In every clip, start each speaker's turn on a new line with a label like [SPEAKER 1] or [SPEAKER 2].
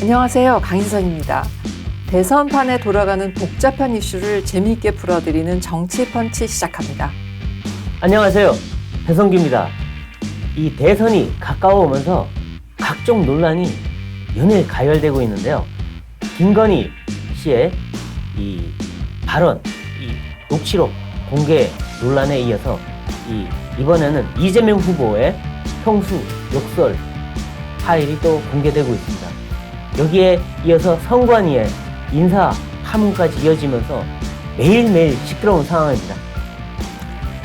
[SPEAKER 1] 안녕하세요. 강인선입니다. 대선판에 돌아가는 복잡한 이슈를 재미있게 풀어드리는 정치펀치 시작합니다.
[SPEAKER 2] 안녕하세요. 배성규입니다. 이 대선이 가까워오면서 각종 논란이 연일 가열되고 있는데요. 김건희 씨의 이 발언, 이 녹취록 공개 논란에 이어서 이번에는 이재명 후보의 형수 욕설 파일이 또 공개되고 있습니다. 여기에 이어서 선관위의 인사 파문까지 이어지면서 매일매일 시끄러운 상황입니다.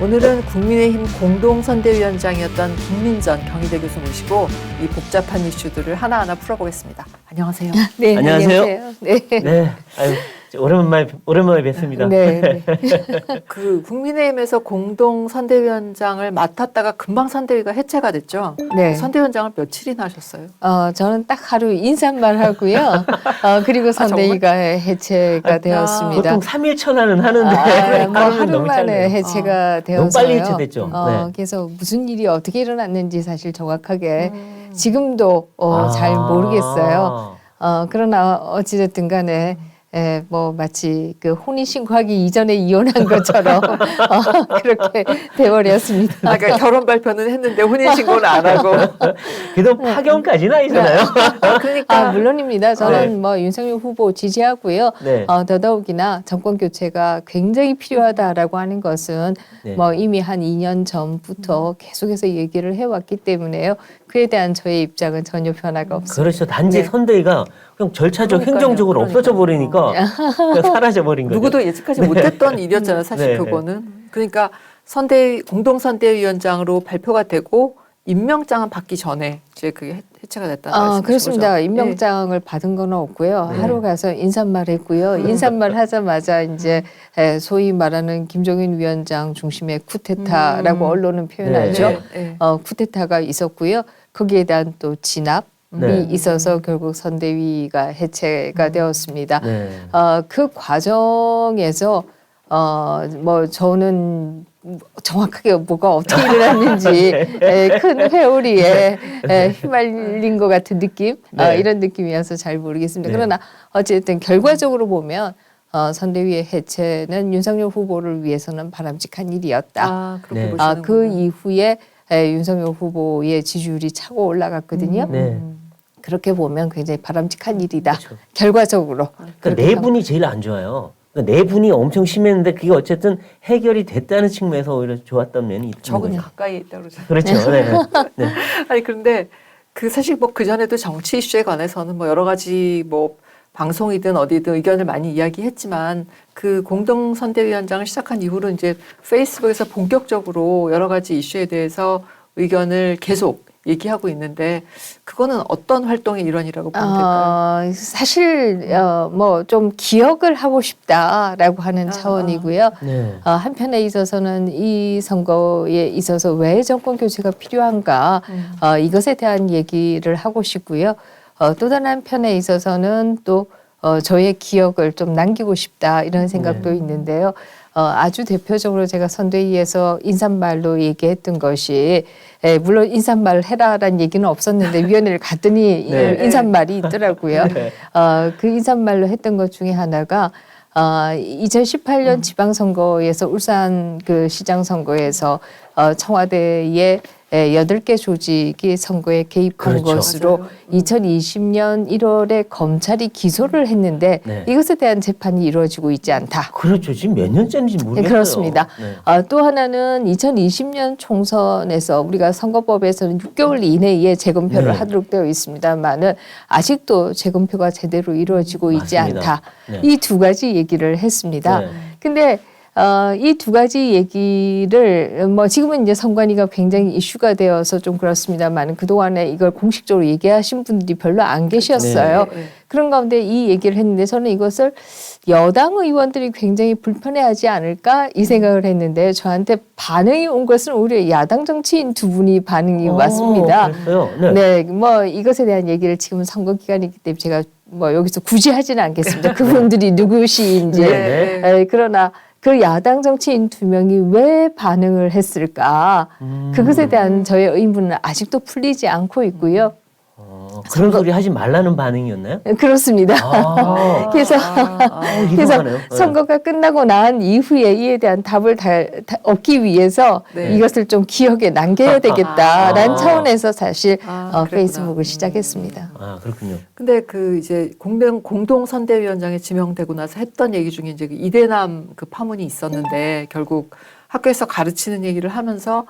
[SPEAKER 1] 오늘은 국민의힘 공동선대위원장이었던 김민전 경희대 교수 모시고 이 복잡한 이슈들을 하나하나 풀어보겠습니다. 안녕하세요.
[SPEAKER 3] 네,
[SPEAKER 2] 안녕하세요.
[SPEAKER 3] 네.
[SPEAKER 2] 네, 아유, 오랜만에 뵙습니다.
[SPEAKER 3] 네.
[SPEAKER 1] 그 국민의힘에서 공동선대위원장을 맡았다가 금방 선대위가 해체가 됐죠.
[SPEAKER 3] 네.
[SPEAKER 1] 선대위원장을 며칠이나 하셨어요?
[SPEAKER 3] 저는 딱 하루 인사말 하고요. 그리고 선대위가 해체가 되었습니다.
[SPEAKER 2] 보통 3일 천하는 하는데
[SPEAKER 3] 뭐 하루 만에 해체가 되어서요.
[SPEAKER 2] 너무 빨리 해체됐죠. 네.
[SPEAKER 3] 그래서 무슨 일이 어떻게 일어났는지 사실 정확하게 지금도 잘 모르겠어요. 그러나 어찌됐든 간에 뭐 마치 그 혼인신고하기 이전에 이혼한 것처럼 그렇게 돼버렸습니다.
[SPEAKER 1] 그러니까 결혼 발표는 했는데 혼인신고는 안 하고.
[SPEAKER 2] 그래도 파견까지는 아니잖아요.
[SPEAKER 1] 그러니까
[SPEAKER 3] 물론입니다. 저는 뭐 윤석열 후보 지지하고요.
[SPEAKER 2] 네.
[SPEAKER 3] 더더욱이나 정권 교체가 굉장히 필요하다라고 하는 것은
[SPEAKER 2] 네.
[SPEAKER 3] 뭐 이미 한 2년 전부터 계속해서 얘기를 해왔기 때문에요. 그에 대한 저의 입장은 전혀 변화가 없습니다.
[SPEAKER 2] 그렇죠. 단지
[SPEAKER 3] 네.
[SPEAKER 2] 선대위가 그냥 절차적
[SPEAKER 1] 그러니까요.
[SPEAKER 2] 행정적으로 없어져 버리니까 그냥 사라져버린 거죠.
[SPEAKER 1] 누구도 예측하지 못했던 일이었잖아요. 사실
[SPEAKER 2] 네.
[SPEAKER 1] 그거는. 그러니까 공동선대위원장으로 발표가 되고 임명장은 받기 전에 이제 그게 해체가 됐다는 말씀이신
[SPEAKER 3] 그렇습니다.
[SPEAKER 1] 거죠?
[SPEAKER 3] 임명장을 받은 건 없고요.
[SPEAKER 2] 네.
[SPEAKER 3] 하루 가서 인사말 했고요. 인사말 하자마자 이제 소위 말하는 김종인 위원장 중심의 쿠데타라고 언론은 표현하죠.
[SPEAKER 1] 네. 네.
[SPEAKER 3] 쿠데타가 있었고요. 거기에 대한 또 진압이
[SPEAKER 2] 네.
[SPEAKER 3] 있어서 결국 선대위가 해체가 되었습니다.
[SPEAKER 2] 네.
[SPEAKER 3] 그 과정에서 뭐 저는 정확하게 뭐가 어떻게 일어났는지 큰 회오리에 휘말린 것 같은 느낌
[SPEAKER 2] 네.
[SPEAKER 3] 이런 느낌이어서 잘 모르겠습니다.
[SPEAKER 2] 네.
[SPEAKER 3] 그러나 어쨌든 결과적으로 보면 선대위의 해체는 윤석열 후보를 위해서는 바람직한 일이었다.
[SPEAKER 1] 그렇게
[SPEAKER 2] 네.
[SPEAKER 1] 보시는구나.
[SPEAKER 3] 그 이후에 윤석열 후보의 지지율이 차고 올라갔거든요.
[SPEAKER 2] 네.
[SPEAKER 3] 그렇게 보면 굉장히 바람직한 일이다.
[SPEAKER 2] 그렇죠.
[SPEAKER 3] 결과적으로.
[SPEAKER 2] 그러니까 네 분이 제일 안 좋아요. 그러니까 네 분이 엄청 심했는데 그게 어쨌든 해결이 됐다는 측면에서 오히려 좋았던 면이 있는
[SPEAKER 1] 적은
[SPEAKER 2] 거죠.
[SPEAKER 1] 가까이 있다 그러죠.
[SPEAKER 2] 그렇죠. 네. 네.
[SPEAKER 1] 아니 그런데 그 사실 뭐 그 전에도 정치 이슈에 관해서는 뭐 여러 가지 뭐 방송이든 어디든 의견을 많이 이야기했지만 그 공동선대위원장을 시작한 이후로 이제 페이스북에서 본격적으로 여러 가지 이슈에 대해서 의견을 계속 얘기하고 있는데 그거는 어떤 활동의 일환이라고 보면 될까요?
[SPEAKER 3] 사실 뭐 좀 기억을 하고 싶다라고 하는 차원이고요.
[SPEAKER 2] 네.
[SPEAKER 3] 한편에 있어서는 이 선거에 있어서 왜 정권 교체가 필요한가 이것에 대한 얘기를 하고 싶고요. 또 다른 한편에 있어서는 또 저의 기억을 좀 남기고 싶다 이런 생각도 있는데요. 아주 대표적으로 제가 선대위에서 인사말로 얘기했던 것이 물론 인사말 해라라는 얘기는 없었는데 위원회를 갔더니
[SPEAKER 2] 네.
[SPEAKER 3] 인사말이 있더라고요.
[SPEAKER 2] 네.
[SPEAKER 3] 그 인사말로 했던 것 중에 하나가 2018년 지방선거에서 울산 그 시장 선거에서 청와대에 8개 조직이 선거에 개입한
[SPEAKER 2] 그렇죠.
[SPEAKER 3] 것으로
[SPEAKER 1] 맞아요.
[SPEAKER 3] 2020년 1월에 검찰이 기소를 했는데
[SPEAKER 2] 네.
[SPEAKER 3] 이것에 대한 재판이 이루어지고 있지 않다.
[SPEAKER 2] 그렇죠. 지금 몇 년째인지 모르겠어요.
[SPEAKER 3] 네, 그렇습니다.
[SPEAKER 2] 네.
[SPEAKER 3] 또 하나는 2020년 총선에서 우리가 선거법에서는 6개월 이내에 재검표를
[SPEAKER 2] 네.
[SPEAKER 3] 하도록 되어 있습니다만은 아직도 재검표가 제대로 이루어지고 있지
[SPEAKER 2] 맞습니다.
[SPEAKER 3] 않다.
[SPEAKER 2] 네.
[SPEAKER 3] 이 두 가지 얘기를 했습니다.
[SPEAKER 2] 네.
[SPEAKER 3] 근데 이 두 가지 얘기를 뭐 지금은 이제 선관위가 굉장히 이슈가 되어서 좀 그렇습니다만 그동안에 이걸 공식적으로 얘기하신 분들이 별로 안 계셨어요.
[SPEAKER 1] 네.
[SPEAKER 3] 그런 가운데 이 얘기를 했는데 저는 이것을 여당 의원들이 굉장히 불편해하지 않을까 이 생각을 했는데 저한테 반응이 온 것은 오히려 야당 정치인 두 분이 반응이 왔습니다.
[SPEAKER 2] 그랬어요? 네.
[SPEAKER 3] 네, 뭐 이것에 대한 얘기를 지금 선거 기간이기 때문에 제가 뭐 여기서 굳이 하지는 않겠습니다. 그분들이 누구시인지.
[SPEAKER 2] 네.
[SPEAKER 3] 그러나 그 야당 정치인 두 명이 왜 반응을 했을까? 그것에 대한 저의 의문은 아직도 풀리지 않고 있고요.
[SPEAKER 2] 그런 소리 하지 말라는 반응이었나요?
[SPEAKER 3] 그렇습니다.
[SPEAKER 2] 아,
[SPEAKER 3] 그래서
[SPEAKER 2] 이상하네요.
[SPEAKER 3] 선거가 끝나고 난 이후에 이에 대한 답을 얻기 위해서
[SPEAKER 1] 네.
[SPEAKER 3] 이것을 좀 기억에 남겨야 되겠다라는
[SPEAKER 2] 아.
[SPEAKER 3] 차원에서 사실
[SPEAKER 1] 그랬구나.
[SPEAKER 3] 페이스북을 시작했습니다.
[SPEAKER 2] 아, 그렇군요.
[SPEAKER 1] 근데 그 이제 공동 선대위원장에 지명되고 나서 했던 얘기 중에 이제 그 이대남 그 파문이 있었는데 결국 학교에서 가르치는 얘기를 하면서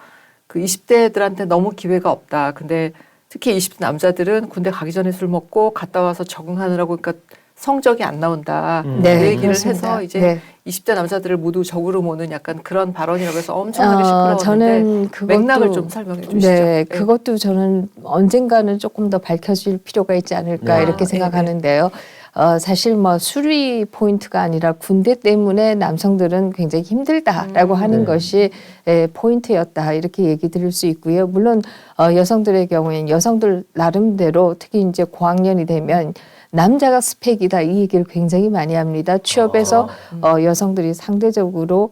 [SPEAKER 1] 그 20대들한테 너무 기회가 없다. 근데 특히 20대 남자들은 군대 가기 전에 술 먹고 갔다 와서 적응하느라고 그러니까 성적이 안 나온다.
[SPEAKER 3] 네,
[SPEAKER 1] 그 얘기를
[SPEAKER 3] 그렇습니다.
[SPEAKER 1] 해서 이제
[SPEAKER 3] 네.
[SPEAKER 1] 20대 남자들을 모두 적으로 모는 약간 그런 발언이라고 해서 엄청나게 시끄러웠는데
[SPEAKER 3] 저는 그것도
[SPEAKER 1] 맥락을 좀 설명해 주시죠.
[SPEAKER 3] 네, 그것도 저는 언젠가는 조금 더 밝혀질 필요가 있지 않을까
[SPEAKER 2] 네.
[SPEAKER 3] 이렇게 생각하는데요. 사실 뭐 수리 포인트가 아니라 군대 때문에 남성들은 굉장히 힘들다라고 하는
[SPEAKER 2] 네.
[SPEAKER 3] 것이 포인트였다 이렇게 얘기 드릴 수 있고요. 물론 여성들의 경우에는 여성들 나름대로 특히 이제 고학년이 되면 남자가 스펙이다 이 얘기를 굉장히 많이 합니다. 취업에서 여성들이 상대적으로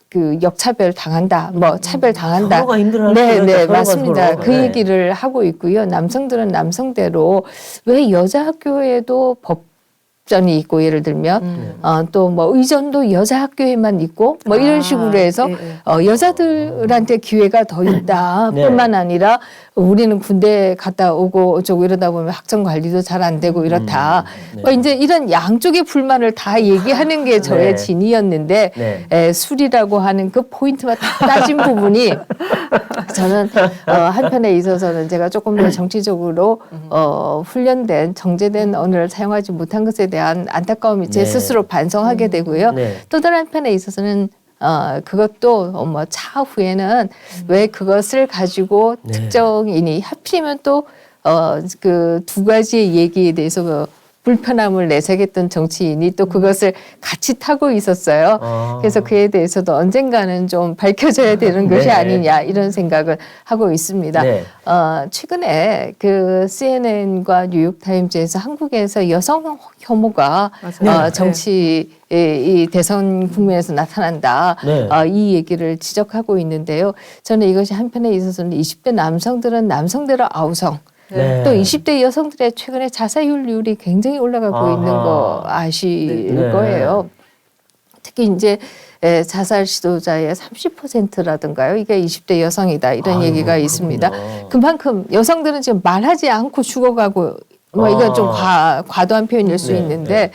[SPEAKER 3] 그 역차별 당한다, 뭐 차별 당한다.
[SPEAKER 2] 서로가 힘들어할
[SPEAKER 3] 네,
[SPEAKER 2] 때는
[SPEAKER 3] 네,
[SPEAKER 2] 서로가
[SPEAKER 3] 맞습니다.
[SPEAKER 2] 서로.
[SPEAKER 3] 그
[SPEAKER 2] 네.
[SPEAKER 3] 얘기를 하고 있고요. 남성들은 남성대로 왜 여자 학교에도 법전이 있고 예를 들면 또 뭐 의전도 여자 학교에만 있고 뭐 이런 식으로 해서 여자들한테 기회가 더 있다.
[SPEAKER 2] 네.
[SPEAKER 3] 뿐만 아니라 우리는 군대 갔다 오고 어쩌고 이러다 보면 학점 관리도 잘 안 되고 이렇다.
[SPEAKER 2] 네.
[SPEAKER 3] 뭐 이제 이런 양쪽의 불만을 다 얘기하는 게 저의
[SPEAKER 2] 네.
[SPEAKER 3] 진이었는데
[SPEAKER 2] 네.
[SPEAKER 3] 술이라고 하는 그 포인트만 딱 따진 부분이 저는 한편에 있어서는 제가 조금 더 정치적으로 훈련된 정제된 언어를 사용하지 못한 것에 대한 안타까움이 제
[SPEAKER 2] 네.
[SPEAKER 3] 스스로 반성하게 되고요.
[SPEAKER 2] 네.
[SPEAKER 3] 또 다른 한편에 있어서는 그것도 뭐 차후에는 왜 그것을 가지고
[SPEAKER 2] 네.
[SPEAKER 3] 특정인이 하필이면 또 그 두 가지의 얘기에 대해서 그 불편함을 내세웠던 정치인이 또 그것을 같이 타고 있었어요. 그래서 그에 대해서도 언젠가는 좀 밝혀져야 되는 것이
[SPEAKER 2] 네.
[SPEAKER 3] 아니냐 이런 생각을 하고 있습니다.
[SPEAKER 2] 네.
[SPEAKER 3] 최근에 그 CNN과 뉴욕타임즈에서 한국에서 여성 혐오가
[SPEAKER 1] 맞아요.
[SPEAKER 3] 정치 이 대선 국면에서 나타난다.
[SPEAKER 2] 네.
[SPEAKER 3] 이 얘기를 지적하고 있는데요. 저는 이것이 한편에 있어서는 20대 남성들은 남성대로 아우성,
[SPEAKER 2] 네.
[SPEAKER 3] 또 20대 여성들의 최근에 자살률이 굉장히 올라가고
[SPEAKER 2] 아하.
[SPEAKER 3] 있는 거 아실
[SPEAKER 2] 네.
[SPEAKER 3] 거예요. 특히 이제 자살 시도자의 30%라든가요. 이게 20대 여성이다. 이런
[SPEAKER 2] 아유,
[SPEAKER 3] 얘기가 있습니다.
[SPEAKER 2] 그렇군요.
[SPEAKER 3] 그만큼 여성들은 지금 말하지 않고 죽어가고 뭐 이건 좀 과도한 표현일 수
[SPEAKER 2] 네,
[SPEAKER 3] 있는데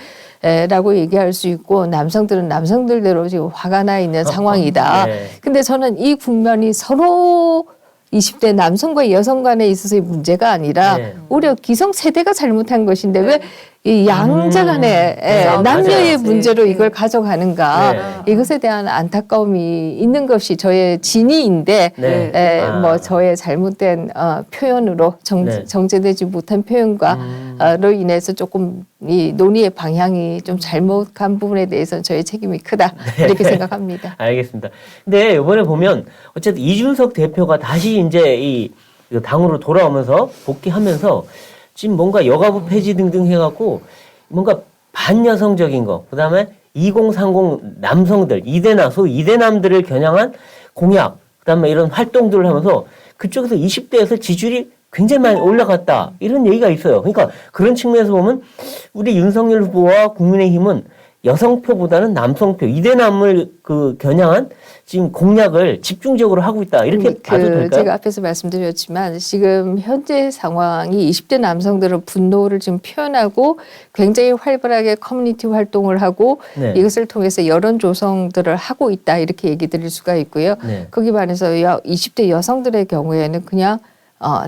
[SPEAKER 3] 라고 얘기할 수 있고 남성들은 남성들대로 지금 화가 나 있는 상황이다.
[SPEAKER 2] 네.
[SPEAKER 3] 근데 저는 이 국면이 서로 20대 남성과 여성 간에 있어서의 문제가 아니라
[SPEAKER 2] 네.
[SPEAKER 3] 오히려 기성세대가 잘못한 것인데 왜 이 양자 간의
[SPEAKER 2] 네,
[SPEAKER 3] 남녀의
[SPEAKER 2] 맞아요.
[SPEAKER 3] 문제로
[SPEAKER 1] 네.
[SPEAKER 3] 이걸 가져가는가
[SPEAKER 2] 네.
[SPEAKER 3] 이것에 대한 안타까움이 있는 것이 저의 진의인데
[SPEAKER 2] 네.
[SPEAKER 3] 뭐 저의 잘못된 표현으로
[SPEAKER 2] 네.
[SPEAKER 3] 정제되지 못한 표현과로 인해서 조금 이 논의의 방향이 좀 잘못한 부분에 대해서는 저의 책임이 크다 이렇게 생각합니다.
[SPEAKER 2] 알겠습니다. 근데 이번에 보면 어쨌든 이준석 대표가 다시 이제 이 당으로 돌아오면서 복귀하면서 지금 뭔가 여가부 폐지 등등 해갖고 뭔가 반여성적인 거, 그 다음에 2030 남성들, 소위 이대남들을 겨냥한 공약, 그 다음에 이런 활동들을 하면서 그쪽에서 20대에서 지지율이 굉장히 많이 올라갔다. 이런 얘기가 있어요. 그러니까 그런 측면에서 보면 우리 윤석열 후보와 국민의힘은 여성표보다는 남성표, 이대남을 그 겨냥한 지금 공약을 집중적으로 하고 있다. 이렇게 봐도 될까요?
[SPEAKER 3] 제가 앞에서 말씀드렸지만 지금 현재 상황이 20대 남성들은 분노를 지금 표현하고 굉장히 활발하게 커뮤니티 활동을 하고
[SPEAKER 2] 네.
[SPEAKER 3] 이것을 통해서 여론 조성들을 하고 있다. 이렇게 얘기 드릴 수가 있고요.
[SPEAKER 2] 네.
[SPEAKER 3] 거기 반해서 20대 여성들의 경우에는 그냥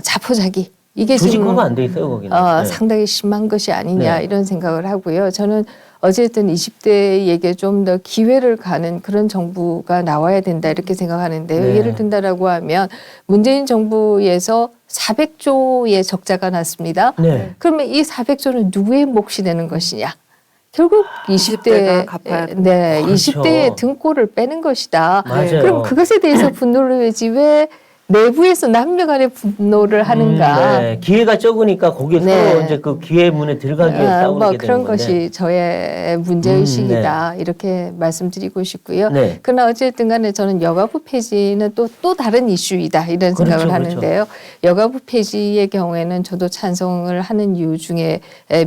[SPEAKER 3] 자포자기. 이게 지금
[SPEAKER 2] 조직화가 안 돼 있어요, 거기는. 네.
[SPEAKER 3] 상당히 심한 것이 아니냐
[SPEAKER 2] 네.
[SPEAKER 3] 이런 생각을 하고요. 저는 어쨌든 20대에게 좀 더 기회를 가는 그런 정부가 나와야 된다 이렇게 생각하는데요.
[SPEAKER 2] 네.
[SPEAKER 3] 예를 든다라고 하면 문재인 정부에서 400조의 적자가 났습니다.
[SPEAKER 2] 네.
[SPEAKER 3] 그러면 이 400조는 누구의 몫이 되는 것이냐? 결국
[SPEAKER 1] 20대가
[SPEAKER 3] 20대
[SPEAKER 1] 갚아야
[SPEAKER 3] 네,
[SPEAKER 2] 그렇죠.
[SPEAKER 3] 20대의 등골을 빼는 것이다.
[SPEAKER 2] 맞아요.
[SPEAKER 3] 그럼 그것에 대해서 분노를 해야지 왜 내부에서 남녀 간의 분노를 하는가.
[SPEAKER 2] 네. 기회가 적으니까 거기에
[SPEAKER 3] 네.
[SPEAKER 2] 서로 이제 그 기회 문에 들어가기 위해 싸우게
[SPEAKER 3] 뭐
[SPEAKER 2] 되는
[SPEAKER 3] 그런
[SPEAKER 2] 건데.
[SPEAKER 3] 것이 저의 문제의식이다. 이렇게 말씀드리고 싶고요.
[SPEAKER 2] 네.
[SPEAKER 3] 그러나 어쨌든 간에 저는 여가부 폐지는 또 다른 이슈이다. 이런
[SPEAKER 2] 그렇죠,
[SPEAKER 3] 생각을
[SPEAKER 2] 그렇죠.
[SPEAKER 3] 하는데요. 여가부 폐지의 경우에는 저도 찬성을 하는 이유 중에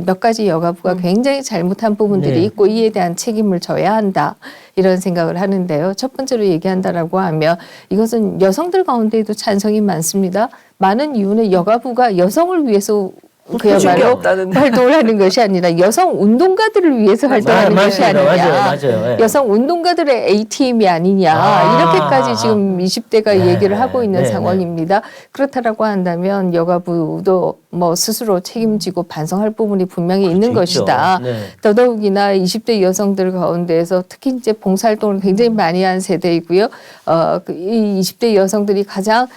[SPEAKER 3] 몇 가지 여가부가 굉장히 잘못한 부분들이
[SPEAKER 2] 네.
[SPEAKER 3] 있고 이에 대한 책임을 져야 한다. 이런 생각을 하는데요. 첫 번째로 얘기한다라고 하면 이것은 여성들 가운데에도 찬성이 많습니다. 많은 이유는 여가부가 여성을 위해서 그야말로
[SPEAKER 1] 없다는.
[SPEAKER 3] 활동을 하는 것이 아니라 여성 운동가들을 위해서 활동하는 것이
[SPEAKER 2] 맞습니다.
[SPEAKER 3] 아니냐.
[SPEAKER 2] 맞아요. 예.
[SPEAKER 3] 여성 운동가들의 ATM이 아니냐. 이렇게까지 지금 20대가
[SPEAKER 2] 네,
[SPEAKER 3] 얘기를 하고 있는
[SPEAKER 2] 네,
[SPEAKER 3] 상황입니다. 그렇다라고 한다면 여가부도 뭐 스스로 책임지고 반성할 부분이 분명히 있는
[SPEAKER 2] 그렇죠, 있죠.
[SPEAKER 3] 것이다.
[SPEAKER 2] 네.
[SPEAKER 3] 더더욱이나 20대 여성들 가운데에서 특히 이제 봉사활동을 굉장히 많이 한 세대이고요. 이 20대 여성들이 가장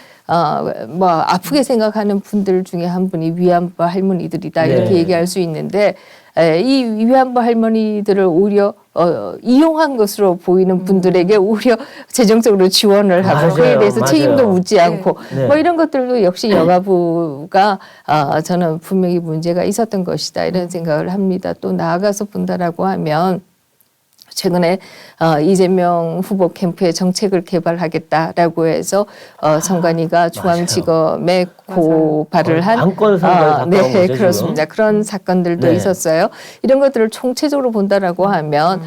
[SPEAKER 3] 뭐 아프게 생각하는 분들 중에 한 분이 위안부 할머니들이다 이렇게
[SPEAKER 2] 네.
[SPEAKER 3] 얘기할 수 있는데 이 위안부 할머니들을 오히려 이용한 것으로 보이는 분들에게 오히려 재정적으로 지원을 하고
[SPEAKER 2] 맞아요.
[SPEAKER 3] 그에 대해서
[SPEAKER 2] 맞아요.
[SPEAKER 3] 책임도 묻지 않고
[SPEAKER 2] 네.
[SPEAKER 3] 뭐 이런 것들도 역시 여가부가 저는 분명히 문제가 있었던 것이다 이런 생각을 합니다. 또 나아가서 본다라고 하면 최근에 이재명 후보 캠프에 정책을 개발하겠다라고 해서 선관위가 중앙지검에 고발을 한
[SPEAKER 2] 관건 선거에 가까운
[SPEAKER 3] 네,
[SPEAKER 2] 거죠,
[SPEAKER 3] 그렇습니다.
[SPEAKER 2] 지금.
[SPEAKER 3] 그런 사건들도
[SPEAKER 2] 네.
[SPEAKER 3] 있었어요. 이런 것들을 총체적으로 본다라고 하면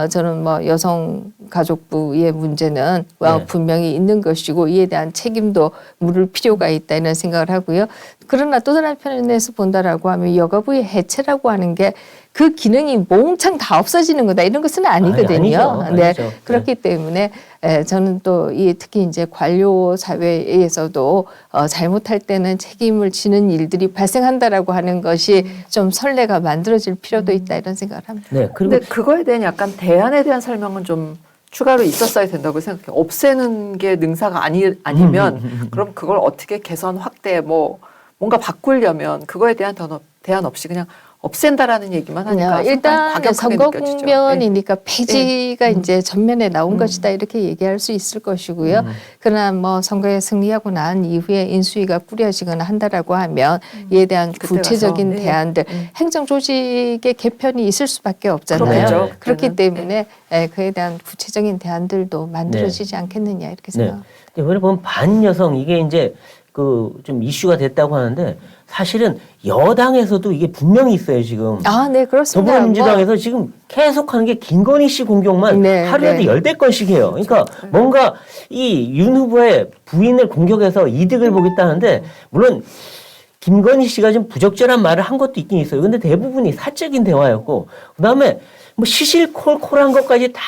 [SPEAKER 3] 저는 뭐 여성가족부의 문제는
[SPEAKER 2] 네.
[SPEAKER 3] 분명히 있는 것이고 이에 대한 책임도 물을 필요가 있다 이런 생각을 하고요. 그러나 또 다른 편에서 본다라고 하면 여가부의 해체라고 하는 게 그 기능이 몽창 다 없어지는 거다 이런 것은 아니거든요.
[SPEAKER 2] 아니죠.
[SPEAKER 3] 네,
[SPEAKER 2] 아니죠.
[SPEAKER 3] 그렇기 때문에 저는 또 이 특히 이제 관료 사회에서도 잘못할 때는 책임을 지는 일들이 발생한다라고 하는 것이 좀 선례가 만들어질 필요도 있다 이런 생각을 합니다.
[SPEAKER 2] 네. 그리고
[SPEAKER 1] 근데 그거에 대한 약간 대안에 대한 설명은 좀 추가로 있었어야 된다고 생각해요. 없애는 게 능사가 아니면 그럼 그걸 어떻게 개선 확대 뭔가 바꾸려면 그거에 대한 대안 없이 그냥 없앤다라는 얘기만 하니까
[SPEAKER 3] 일단
[SPEAKER 1] 과격하게
[SPEAKER 3] 선거
[SPEAKER 1] 느껴지죠.
[SPEAKER 3] 국면이니까 폐지가 이제 전면에 나온 것이다 이렇게 얘기할 수 있을 것이고요. 그러나 뭐 선거에 승리하고 난 이후에 인수위가 꾸려지거나 한다라고 하면 이에 대한
[SPEAKER 1] 그때
[SPEAKER 3] 구체적인
[SPEAKER 1] 가서, 네.
[SPEAKER 3] 대안들 행정 조직의 개편이 있을 수밖에 없잖아요.
[SPEAKER 1] 그렇겠죠.
[SPEAKER 3] 그렇기
[SPEAKER 1] 그때는.
[SPEAKER 3] 때문에 그에 대한 구체적인 대안들도 만들어지지 않겠느냐 이렇게
[SPEAKER 2] 네.
[SPEAKER 3] 생각합니다.
[SPEAKER 2] 이번에 보면 반여성 이게 이제 그 좀 이슈가 됐다고 하는데 사실은 여당에서도 이게 분명히 있어요 지금.
[SPEAKER 3] 네 그렇습니다.
[SPEAKER 2] 더불어민주당에서 지금 계속하는 게 김건희 씨 공격만
[SPEAKER 3] 네,
[SPEAKER 2] 하루에도
[SPEAKER 3] 네.
[SPEAKER 2] 10대건씩 해요. 그러니까 뭔가 이 윤 후보의 부인을 공격해서 이득을 보겠다는데 물론 김건희 씨가 좀 부적절한 말을 한 것도 있긴 있어요. 근데 대부분이 사적인 대화였고 그다음에 뭐 시실콜콜한 것까지 다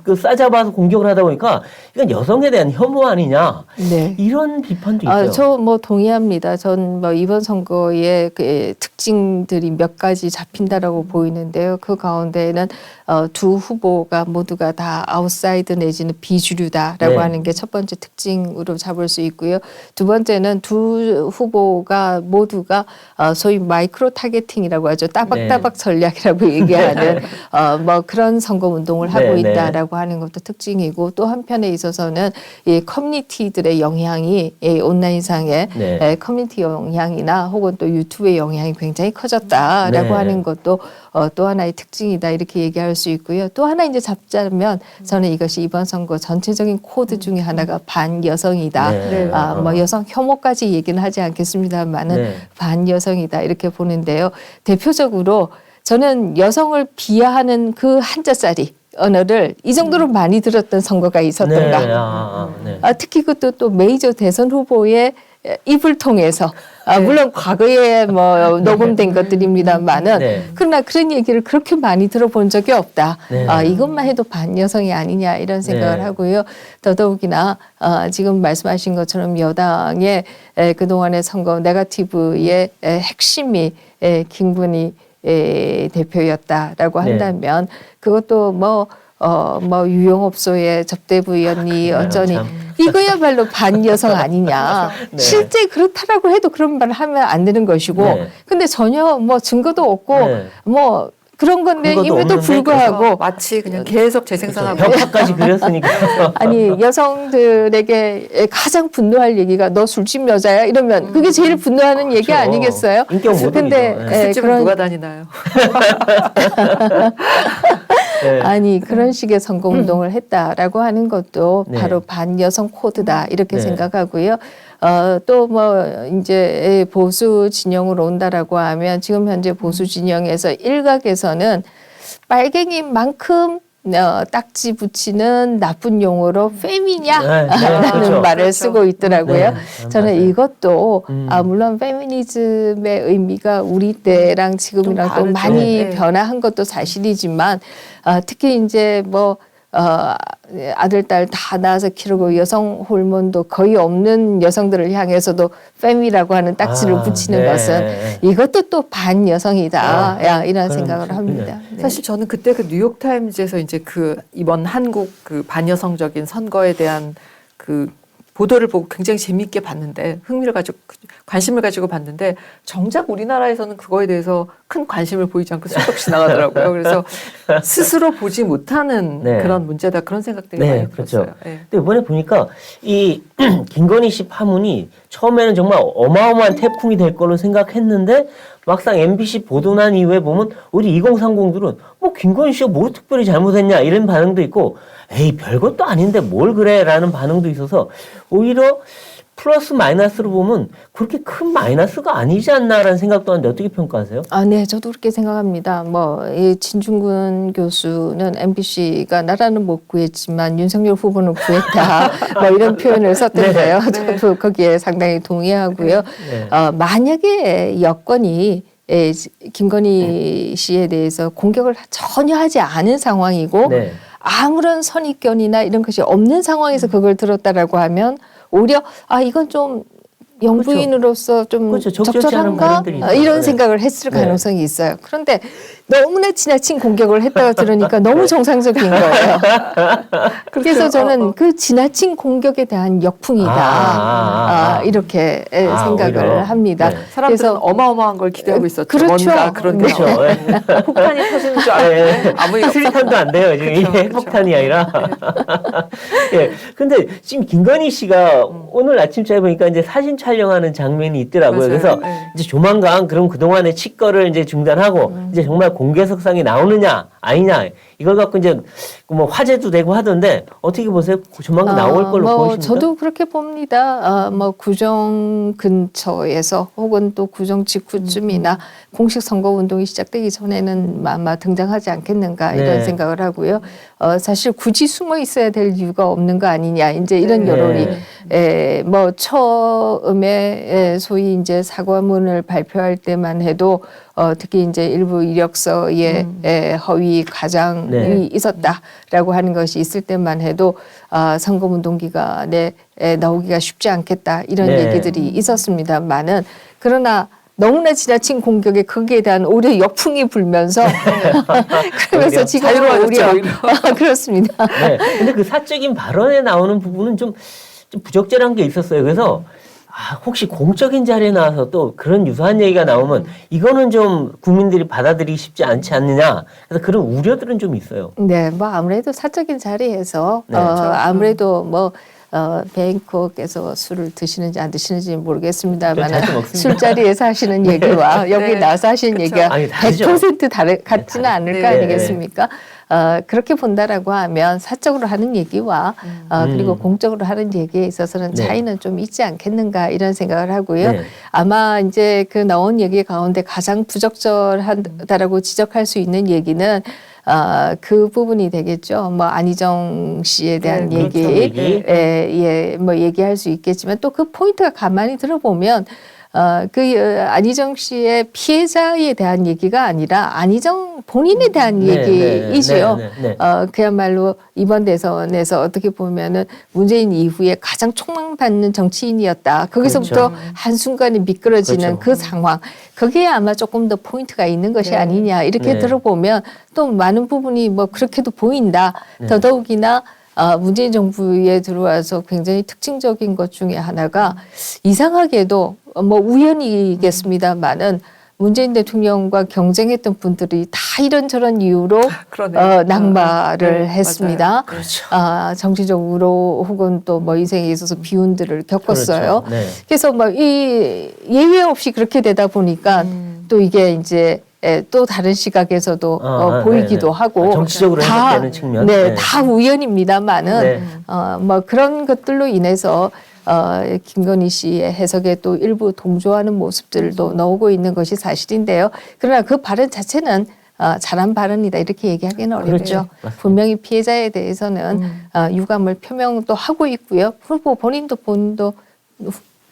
[SPEAKER 2] 그 싸잡아서 공격을 하다 보니까 이건 여성에 대한 혐오 아니냐
[SPEAKER 3] 네.
[SPEAKER 2] 이런 비판도 있죠.
[SPEAKER 3] 저 뭐 동의합니다. 전 뭐 이번 선거의 그 특징들이 몇 가지 잡힌다라고 보이는데요. 그 가운데에는 두 후보가 모두가 다 아웃사이드 내지는 비주류다라고
[SPEAKER 2] 네.
[SPEAKER 3] 하는 게 첫 번째 특징으로 잡을 수 있고요. 두 번째는 두 후보가 모두가 소위 마이크로 타겟팅이라고 하죠. 따박따박 전략이라고 얘기하는 뭐 그런 선거 운동을 하고
[SPEAKER 2] 네, 네.
[SPEAKER 3] 있다라고 하는 것도 특징이고 또 한편에 있어서는 이 커뮤니티들의 영향이 이 온라인상의
[SPEAKER 2] 네.
[SPEAKER 3] 커뮤니티 영향이나 혹은 또 유튜브의 영향이 굉장히 커졌다라고
[SPEAKER 2] 네.
[SPEAKER 3] 하는 것도 또 하나의 특징이다 이렇게 얘기할 수 있고요. 또 하나 이제 잡자면 저는 이것이 이번 선거 전체적인 코드 중에 하나가 반여성이다.
[SPEAKER 2] 네.
[SPEAKER 3] 뭐 여성 혐오까지 얘기는 하지 않겠습니다만은
[SPEAKER 2] 네.
[SPEAKER 3] 반여성이다 이렇게 보는데요. 대표적으로 저는 여성을 비하하는 그 한자짜리 언어를 이 정도로 많이 들었던 선거가 있었던가.
[SPEAKER 2] 네.
[SPEAKER 3] 특히 그것도 또 메이저 대선 후보의 입을 통해서 물론 과거에 뭐 녹음된 것들입니다만은
[SPEAKER 2] 네.
[SPEAKER 3] 그러나 그런 얘기를 그렇게 많이 들어본 적이 없다.
[SPEAKER 2] 네.
[SPEAKER 3] 이것만 해도 반여성이 아니냐 이런 생각을
[SPEAKER 2] 네.
[SPEAKER 3] 하고요. 더더욱이나 지금 말씀하신 것처럼 여당의 그동안의 선거 네거티브의 핵심이 김건희 대표였다라고
[SPEAKER 2] 네.
[SPEAKER 3] 한다면 그것도 뭐 유용업소의 접대부위원이 어쩌니
[SPEAKER 2] 참.
[SPEAKER 3] 이거야말로 반여성 아니냐.
[SPEAKER 2] 네.
[SPEAKER 3] 실제 그렇다라고 해도 그런 말을 하면 안 되는 것이고
[SPEAKER 2] 네.
[SPEAKER 3] 근데 전혀 뭐 증거도 없고
[SPEAKER 2] 네.
[SPEAKER 3] 뭐 그런 건데
[SPEAKER 2] 근거도
[SPEAKER 3] 임에도
[SPEAKER 2] 없는데
[SPEAKER 3] 불구하고
[SPEAKER 1] 마치 그냥 계속 재생산하고
[SPEAKER 2] 벽화까지 그렸으니까.
[SPEAKER 3] 아니 여성들에게 가장 분노할 얘기가 너 술집 여자야 이러면 그게 제일 분노하는 얘기
[SPEAKER 2] 그렇죠.
[SPEAKER 3] 아니겠어요?
[SPEAKER 2] 인격 모독이죠.
[SPEAKER 3] 근데
[SPEAKER 2] 네.
[SPEAKER 3] 예,
[SPEAKER 1] 집은 누가 다니나요?
[SPEAKER 2] 네.
[SPEAKER 3] 아니 그런 식의 선거 운동을 했다라고 하는 것도
[SPEAKER 2] 네.
[SPEAKER 3] 바로 반여성 코드다 이렇게
[SPEAKER 2] 네.
[SPEAKER 3] 생각하고요. 또 뭐 이제 보수 진영으로 온다라고 하면 지금 현재 보수 진영에서 일각에서는 빨갱이만큼 딱지 붙이는 나쁜 용어로 페미냐라는
[SPEAKER 2] 그렇죠.
[SPEAKER 3] 말을
[SPEAKER 1] 그렇죠.
[SPEAKER 3] 쓰고 있더라고요.
[SPEAKER 2] 네,
[SPEAKER 3] 저는
[SPEAKER 2] 맞아요.
[SPEAKER 3] 이것도
[SPEAKER 2] 음.
[SPEAKER 3] 물론 페미니즘의 의미가 우리 때랑 지금이랑 또
[SPEAKER 1] 다르죠.
[SPEAKER 3] 많이
[SPEAKER 1] 네.
[SPEAKER 3] 변화한 것도 사실이지만 특히 이제 뭐 아들, 딸 다 낳아서 키우고 여성 호르몬도 거의 없는 여성들을 향해서도 페미라고 하는 딱지를 붙이는
[SPEAKER 2] 네.
[SPEAKER 3] 것은 이것도 또 반여성이다. 이런
[SPEAKER 2] 그런
[SPEAKER 3] 생각을
[SPEAKER 2] 좀,
[SPEAKER 3] 합니다. 네.
[SPEAKER 1] 사실 저는 그때 그 뉴욕 타임즈에서 이제 그 이번 한국 그 반여성적인 선거에 대한 그 보도를 보고 굉장히 재미있게 봤는데 관심을 가지고 봤는데 정작 우리나라에서는 그거에 대해서 큰 관심을 보이지 않고 슬쩍 지나가더라고요. 그래서 스스로 보지 못하는
[SPEAKER 2] 네.
[SPEAKER 1] 그런 문제다 그런 생각들이
[SPEAKER 2] 네,
[SPEAKER 1] 많이
[SPEAKER 2] 그렇죠.
[SPEAKER 1] 들었어요. 네.
[SPEAKER 2] 근데 이번에 보니까 이 김건희 씨 파문이 처음에는 정말 어마어마한 태풍이 될 거로 생각했는데 막상 MBC 보도 난 이후에 보면 우리 2030들은 뭐 김건희 씨가 뭐 특별히 잘못했냐 이런 반응도 있고 에이 별것도 아닌데 뭘 그래 라는 반응도 있어서 오히려 플러스 마이너스로 보면 그렇게 큰 마이너스가 아니지 않나라는 생각도 하는데 어떻게 평가하세요?
[SPEAKER 3] 네, 저도 그렇게 생각합니다. 이 진중근 교수는 MBC가 나라는 못 구했지만 윤석열 후보는 구했다. 뭐 이런 표현을 썼던데요. 저도 거기에 상당히 동의하고요.
[SPEAKER 2] 네.
[SPEAKER 3] 만약에 여권이 김건희 씨에 대해서 공격을 전혀 하지 않은 상황이고
[SPEAKER 2] 네.
[SPEAKER 3] 아무런 선입견이나 이런 것이 없는 상황에서 그걸 들었다라고 하면 오히려 이건 좀 영부인으로서 좀
[SPEAKER 2] 그렇죠. 적절치 않은
[SPEAKER 3] 적절한가
[SPEAKER 2] 발언들이 있죠.
[SPEAKER 3] 이런
[SPEAKER 2] 네.
[SPEAKER 3] 생각을 했을
[SPEAKER 2] 네.
[SPEAKER 3] 가능성이 있어요. 그런데 너무나 지나친 공격을 했다가 들으니까 너무 정상적인 거예요. 그래서 저는 그 지나친 공격에 대한 역풍이다. 이렇게 생각을
[SPEAKER 2] 오히려.
[SPEAKER 3] 합니다.
[SPEAKER 2] 네.
[SPEAKER 1] 사람들은 어마어마한 걸 기대하고 있었죠.
[SPEAKER 3] 그렇죠.
[SPEAKER 1] 뭔가 그런
[SPEAKER 3] 네.
[SPEAKER 1] 게
[SPEAKER 2] 그렇죠. 네.
[SPEAKER 1] 폭탄이 터지는 줄 알았는데 아무 일 없었어요.
[SPEAKER 2] 수리탄도 안 돼요. 지금
[SPEAKER 1] 그쵸,
[SPEAKER 2] 이게
[SPEAKER 1] 그쵸.
[SPEAKER 2] 핵폭탄이 아니라. 예. 근데 지금 김건희 씨가 오늘 아침에 보니까 이제 사진 촬영하는 장면이 있더라고요.
[SPEAKER 1] 맞아요.
[SPEAKER 2] 그래서
[SPEAKER 1] 네.
[SPEAKER 2] 이제 조만간 그럼 그동안의 치거를 이제 중단하고 이제 정말 공개석상에 나오느냐 아니냐 이걸 갖고 이제 뭐 화제도 되고 하던데 어떻게 보세요? 조만간 나올 걸로 보이십니까?
[SPEAKER 3] 저도 그렇게 봅니다. 구정 근처에서 혹은 또 구정 직후쯤이나 공식 선거 운동이 시작되기 전에는 아마 등장하지 않겠는가
[SPEAKER 2] 네.
[SPEAKER 3] 이런 생각을 하고요. 사실 굳이 숨어 있어야 될 이유가 없는 거 아니냐 이제 이런
[SPEAKER 1] 네.
[SPEAKER 3] 여론이 처음에 소위 이제 사과문을 발표할 때만 해도 특히 이제 일부 이력서에 허위 가장이
[SPEAKER 2] 네.
[SPEAKER 3] 있었다라고 하는 것이 있을 때만 해도 선거운동 기간에 나오기가 쉽지 않겠다 이런
[SPEAKER 2] 네.
[SPEAKER 3] 얘기들이 있었습니다만은 그러나 너무나 지나친 공격에 거기에 대한 오히려 역풍이 불면서 그러면서
[SPEAKER 2] 오히려
[SPEAKER 3] 지금
[SPEAKER 1] 자유로워졌죠,
[SPEAKER 3] 오히려
[SPEAKER 1] 오히려.
[SPEAKER 3] 그렇습니다.
[SPEAKER 2] 네. 근데 그 사적인 발언에 나오는 부분은 좀 부적절한 게 있었어요. 그래서 혹시 공적인 자리에 나와서 또 그런 유사한 얘기가 나오면 이거는 좀 국민들이 받아들이기 쉽지 않지 않느냐. 그래서 그런 우려들은 좀 있어요.
[SPEAKER 3] 네, 아무래도 사적인 자리에서
[SPEAKER 2] 네, 그렇죠.
[SPEAKER 3] 아무래도 뱅콕에서 술을 드시는지 안 드시는지 모르겠습니다만
[SPEAKER 2] 자주 먹습니다.
[SPEAKER 3] 술자리에서 하시는 얘기와 여기
[SPEAKER 1] 네.
[SPEAKER 3] 나와서 하시는
[SPEAKER 1] 그쵸.
[SPEAKER 3] 얘기가
[SPEAKER 2] 아니, 다르죠.
[SPEAKER 3] 100% 같지는
[SPEAKER 2] 네,
[SPEAKER 3] 않을까
[SPEAKER 1] 네.
[SPEAKER 3] 아니겠습니까? 그렇게 본다라고 하면 사적으로 하는 얘기와 그리고 공적으로 하는 얘기에 있어서는
[SPEAKER 2] 네.
[SPEAKER 3] 차이는 좀 있지 않겠는가 이런 생각을 하고요.
[SPEAKER 2] 네.
[SPEAKER 3] 아마 이제 그 나온 얘기 가운데 가장 부적절하다라고 지적할 수 있는 얘기는 그 부분이 되겠죠. 안희정 씨에 대한
[SPEAKER 1] 네,
[SPEAKER 3] 얘기,
[SPEAKER 2] 그렇죠. 얘기.
[SPEAKER 3] 얘기할 수 있겠지만 또 그 포인트가 가만히 들어보면 안희정 씨의 피해자에 대한 얘기가 아니라 안희정 본인에 대한 얘기이지요.
[SPEAKER 2] 네.
[SPEAKER 3] 그야말로 이번 대선에서 어떻게 보면은 문재인 이후에 가장 촉망받는 정치인이었다. 거기서부터
[SPEAKER 2] 그렇죠.
[SPEAKER 3] 한순간에 미끄러지는
[SPEAKER 2] 그렇죠.
[SPEAKER 3] 그 상황. 거기에 아마 조금 더 포인트가 있는 것이
[SPEAKER 1] 네.
[SPEAKER 3] 아니냐. 이렇게
[SPEAKER 2] 네.
[SPEAKER 3] 들어보면 또 많은 부분이 그렇게도 보인다.
[SPEAKER 2] 네.
[SPEAKER 3] 더더욱이나 문재인 정부에 들어와서 굉장히 특징적인 것 중에 하나가 이상하게도 우연이겠습니다만은 문재인 대통령과 경쟁했던 분들이 다 이런저런 이유로
[SPEAKER 1] 그러네요.
[SPEAKER 3] 낙마를
[SPEAKER 1] 네,
[SPEAKER 3] 했습니다.
[SPEAKER 1] 맞아요.
[SPEAKER 2] 그렇죠.
[SPEAKER 3] 정치적으로 혹은 또 뭐 인생에 있어서 비운들을 겪었어요.
[SPEAKER 2] 그렇죠. 네.
[SPEAKER 3] 그래서 뭐 이 예외 없이 그렇게 되다 보니까 또 이게 이제 또 다른 시각에서도 보이기도
[SPEAKER 2] 네네.
[SPEAKER 3] 하고
[SPEAKER 2] 정치적으로 해석되는 측면.
[SPEAKER 3] 네, 다 우연입니다만은
[SPEAKER 2] 네.
[SPEAKER 3] 뭐 그런 것들로 인해서 김건희 씨의 해석에 또 일부 동조하는 모습들도 나오고 있는 것이 사실인데요. 그러나 그 발언 자체는 잘한 발언이다 이렇게 얘기하기는 어렵죠.
[SPEAKER 2] 그렇죠. 맞습니다.
[SPEAKER 3] 분명히 피해자에 대해서는 유감을 표명도 하고 있고요. 후보 본인도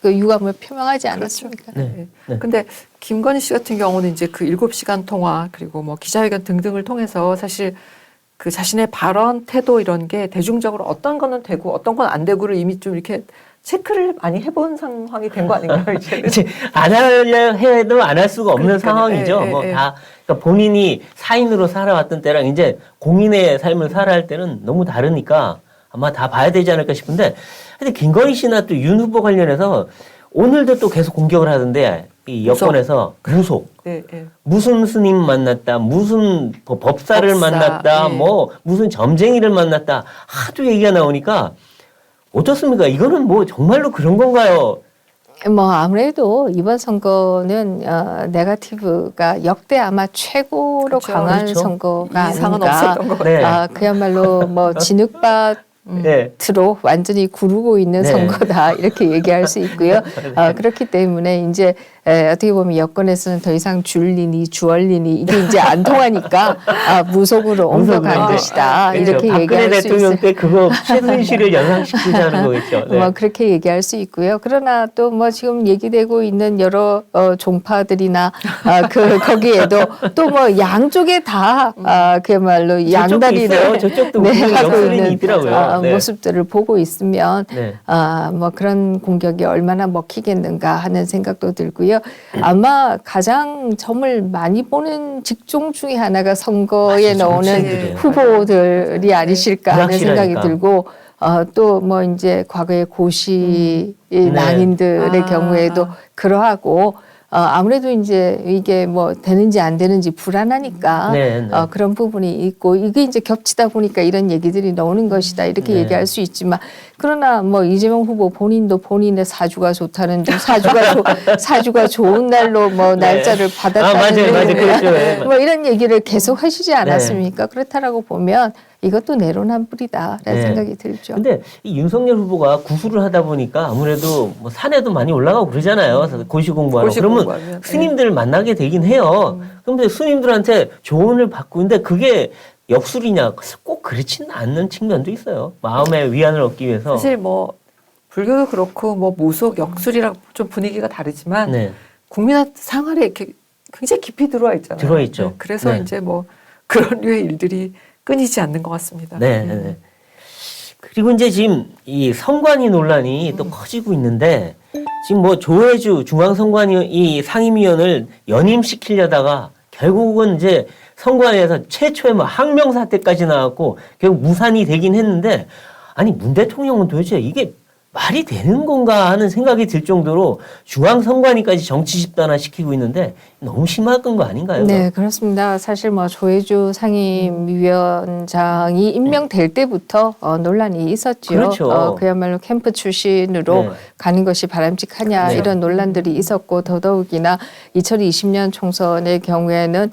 [SPEAKER 3] 그 유감을 표명하지 않았습니까?
[SPEAKER 2] 네. 네.
[SPEAKER 1] 근데 김건희 씨 같은 경우는 이제 그 7시간 통화 그리고 뭐 기자회견 등등을 통해서 사실 그 자신의 발언, 태도 이런 게 대중적으로 어떤 거는 되고 어떤 건 안 되고를 이미 좀 이렇게 체크를 많이 해본 상황이 된 거 아닌가요, 이제는?
[SPEAKER 2] 이제 안 하려 해도 안 할 수가 없는
[SPEAKER 1] 그러니까요.
[SPEAKER 2] 상황이죠.
[SPEAKER 1] 예,
[SPEAKER 2] 뭐
[SPEAKER 1] 예,
[SPEAKER 2] 다 그러니까 본인이 사인으로 살아왔던 때랑 이제 공인의 삶을 살아야 할 때는 너무 다르니까 아마 다 봐야 되지 않을까 싶은데, 근데 김건희 씨나 또 윤 후보 관련해서 오늘도 또 계속 공격을 하던데 이 여권에서 무속.
[SPEAKER 1] 네, 네.
[SPEAKER 2] 무슨 스님 만났다, 무슨 법사를
[SPEAKER 1] 법사,
[SPEAKER 2] 만났다,
[SPEAKER 1] 예.
[SPEAKER 2] 뭐 무슨 점쟁이를 만났다 하도 얘기가 나오니까 어떻습니까? 이거는 뭐 정말로 그런 건가요?
[SPEAKER 3] 뭐 아무래도 이번 선거는 네거티브가 역대 아마 최고로
[SPEAKER 1] 그렇죠.
[SPEAKER 3] 강한
[SPEAKER 2] 그렇죠.
[SPEAKER 3] 선거가
[SPEAKER 1] 이상은
[SPEAKER 3] 아닌가.
[SPEAKER 1] 없었던 것 같아요.
[SPEAKER 2] 네.
[SPEAKER 3] 그야말로 뭐 진흙밭
[SPEAKER 2] 네.
[SPEAKER 3] 트로 완전히 구르고 있는
[SPEAKER 2] 네.
[SPEAKER 3] 선거다 이렇게 얘기할 수 있고요. 그렇기 때문에 이제 어떻게 보면 여권에서는 더 이상 줄리니 주얼리니 이게 이제 안 통하니까 무속으로 옮겨간 것이다
[SPEAKER 2] 그렇죠.
[SPEAKER 3] 이렇게
[SPEAKER 2] 박근혜
[SPEAKER 3] 얘기할 수
[SPEAKER 2] 대통령
[SPEAKER 3] 있어요.
[SPEAKER 2] 때 그거 최순실을 연상시키자는 거겠죠. 네.
[SPEAKER 3] 뭐 그렇게 얘기할 수 있고요. 그러나 또 뭐 지금 얘기되고 있는 여러 종파들이나 거기에도 또 뭐 양쪽에 다 그야말로
[SPEAKER 2] 저쪽도
[SPEAKER 3] 양다리를
[SPEAKER 2] 있어요. 저쪽도
[SPEAKER 3] 네,
[SPEAKER 2] 분명히
[SPEAKER 3] 하고
[SPEAKER 2] 역술인이
[SPEAKER 3] 있는
[SPEAKER 2] 있더라고요. 네.
[SPEAKER 3] 모습들을 보고 있으면
[SPEAKER 2] 네.
[SPEAKER 3] 뭐 그런 공격이 얼마나 먹히겠는가 하는 생각도 들고요. 아마 가장 점을 많이 보는 직종 중에 하나가 선거에
[SPEAKER 2] 맞아요.
[SPEAKER 3] 나오는
[SPEAKER 2] 정치인들이에요.
[SPEAKER 3] 후보들이 아니실까 하는 생각이
[SPEAKER 2] 불확실하니까.
[SPEAKER 3] 들고 또 뭐 이제 과거의 고시 난인들의
[SPEAKER 1] 네.
[SPEAKER 3] 경우에도 그러하고 아무래도 이제 이게 뭐 되는지 안 되는지 불안하니까
[SPEAKER 2] 네, 네.
[SPEAKER 3] 그런 부분이 있고 이게 이제 겹치다 보니까 이런 얘기들이 나오는 것이다 이렇게
[SPEAKER 2] 네.
[SPEAKER 3] 얘기할 수 있지만 그러나 뭐 이재명 후보 본인도 본인의 사주가 좋다는 둥 사주가 좋은 날로 뭐
[SPEAKER 2] 네.
[SPEAKER 3] 날짜를 받았다는
[SPEAKER 2] 맞아요.
[SPEAKER 3] 둥
[SPEAKER 2] 그렇죠. 네.
[SPEAKER 3] 뭐 이런 얘기를 계속 하시지 않았습니까? 그렇다라고 보면 이것도 내로남불이다라는
[SPEAKER 2] 네.
[SPEAKER 3] 생각이 들죠.
[SPEAKER 2] 근데 이 윤석열 후보가 구술을 하다 보니까 아무래도 뭐 산에도 많이 올라가고 그러잖아요. 그래서 고시 공부하러.
[SPEAKER 1] 고시
[SPEAKER 2] 그러면
[SPEAKER 1] 공부하면,
[SPEAKER 2] 스님들을 만나게 되긴 해요. 그런데 스님들한테 조언을 받고 있는데 그게 역술이냐? 꼭 그렇지는 않는 측면도 있어요. 마음의 위안을 얻기 위해서.
[SPEAKER 1] 사실 뭐 불교도 그렇고 뭐 무속, 역술이랑 좀 분위기가 다르지만
[SPEAKER 2] 네.
[SPEAKER 1] 국민한 생활에 이렇게 굉장히 깊이 들어와 있잖아요.
[SPEAKER 2] 들어와 있죠.
[SPEAKER 1] 네, 그래서
[SPEAKER 2] 네.
[SPEAKER 1] 이제 뭐 그런 류의 일들이 끊이지 않는 것 같습니다.
[SPEAKER 2] 네, 네. 그리고 이제 지금 이 선관위 논란이 또 커지고 있는데 지금 뭐 조혜주 중앙선관위 이 상임위원을 연임시키려다가 결국은 이제 선관위에서 최초의 뭐 항명 사태까지 나왔고 결국 무산이 되긴 했는데 아니 문 대통령은 도대체 이게 말이 되는 건가 하는 생각이 들 정도로 중앙선관위까지 정치 집단화 시키고 있는데 너무 심한 거 아닌가요?
[SPEAKER 3] 네, 그렇습니다. 사실 뭐 조혜주 상임위원장이 임명될 때부터 논란이 있었죠.
[SPEAKER 2] 그렇죠.
[SPEAKER 3] 그야말로 캠프 출신으로
[SPEAKER 2] 네.
[SPEAKER 3] 가는 것이 바람직하냐
[SPEAKER 2] 네.
[SPEAKER 3] 이런 논란들이 있었고 더더욱이나 2020년 총선의 경우에는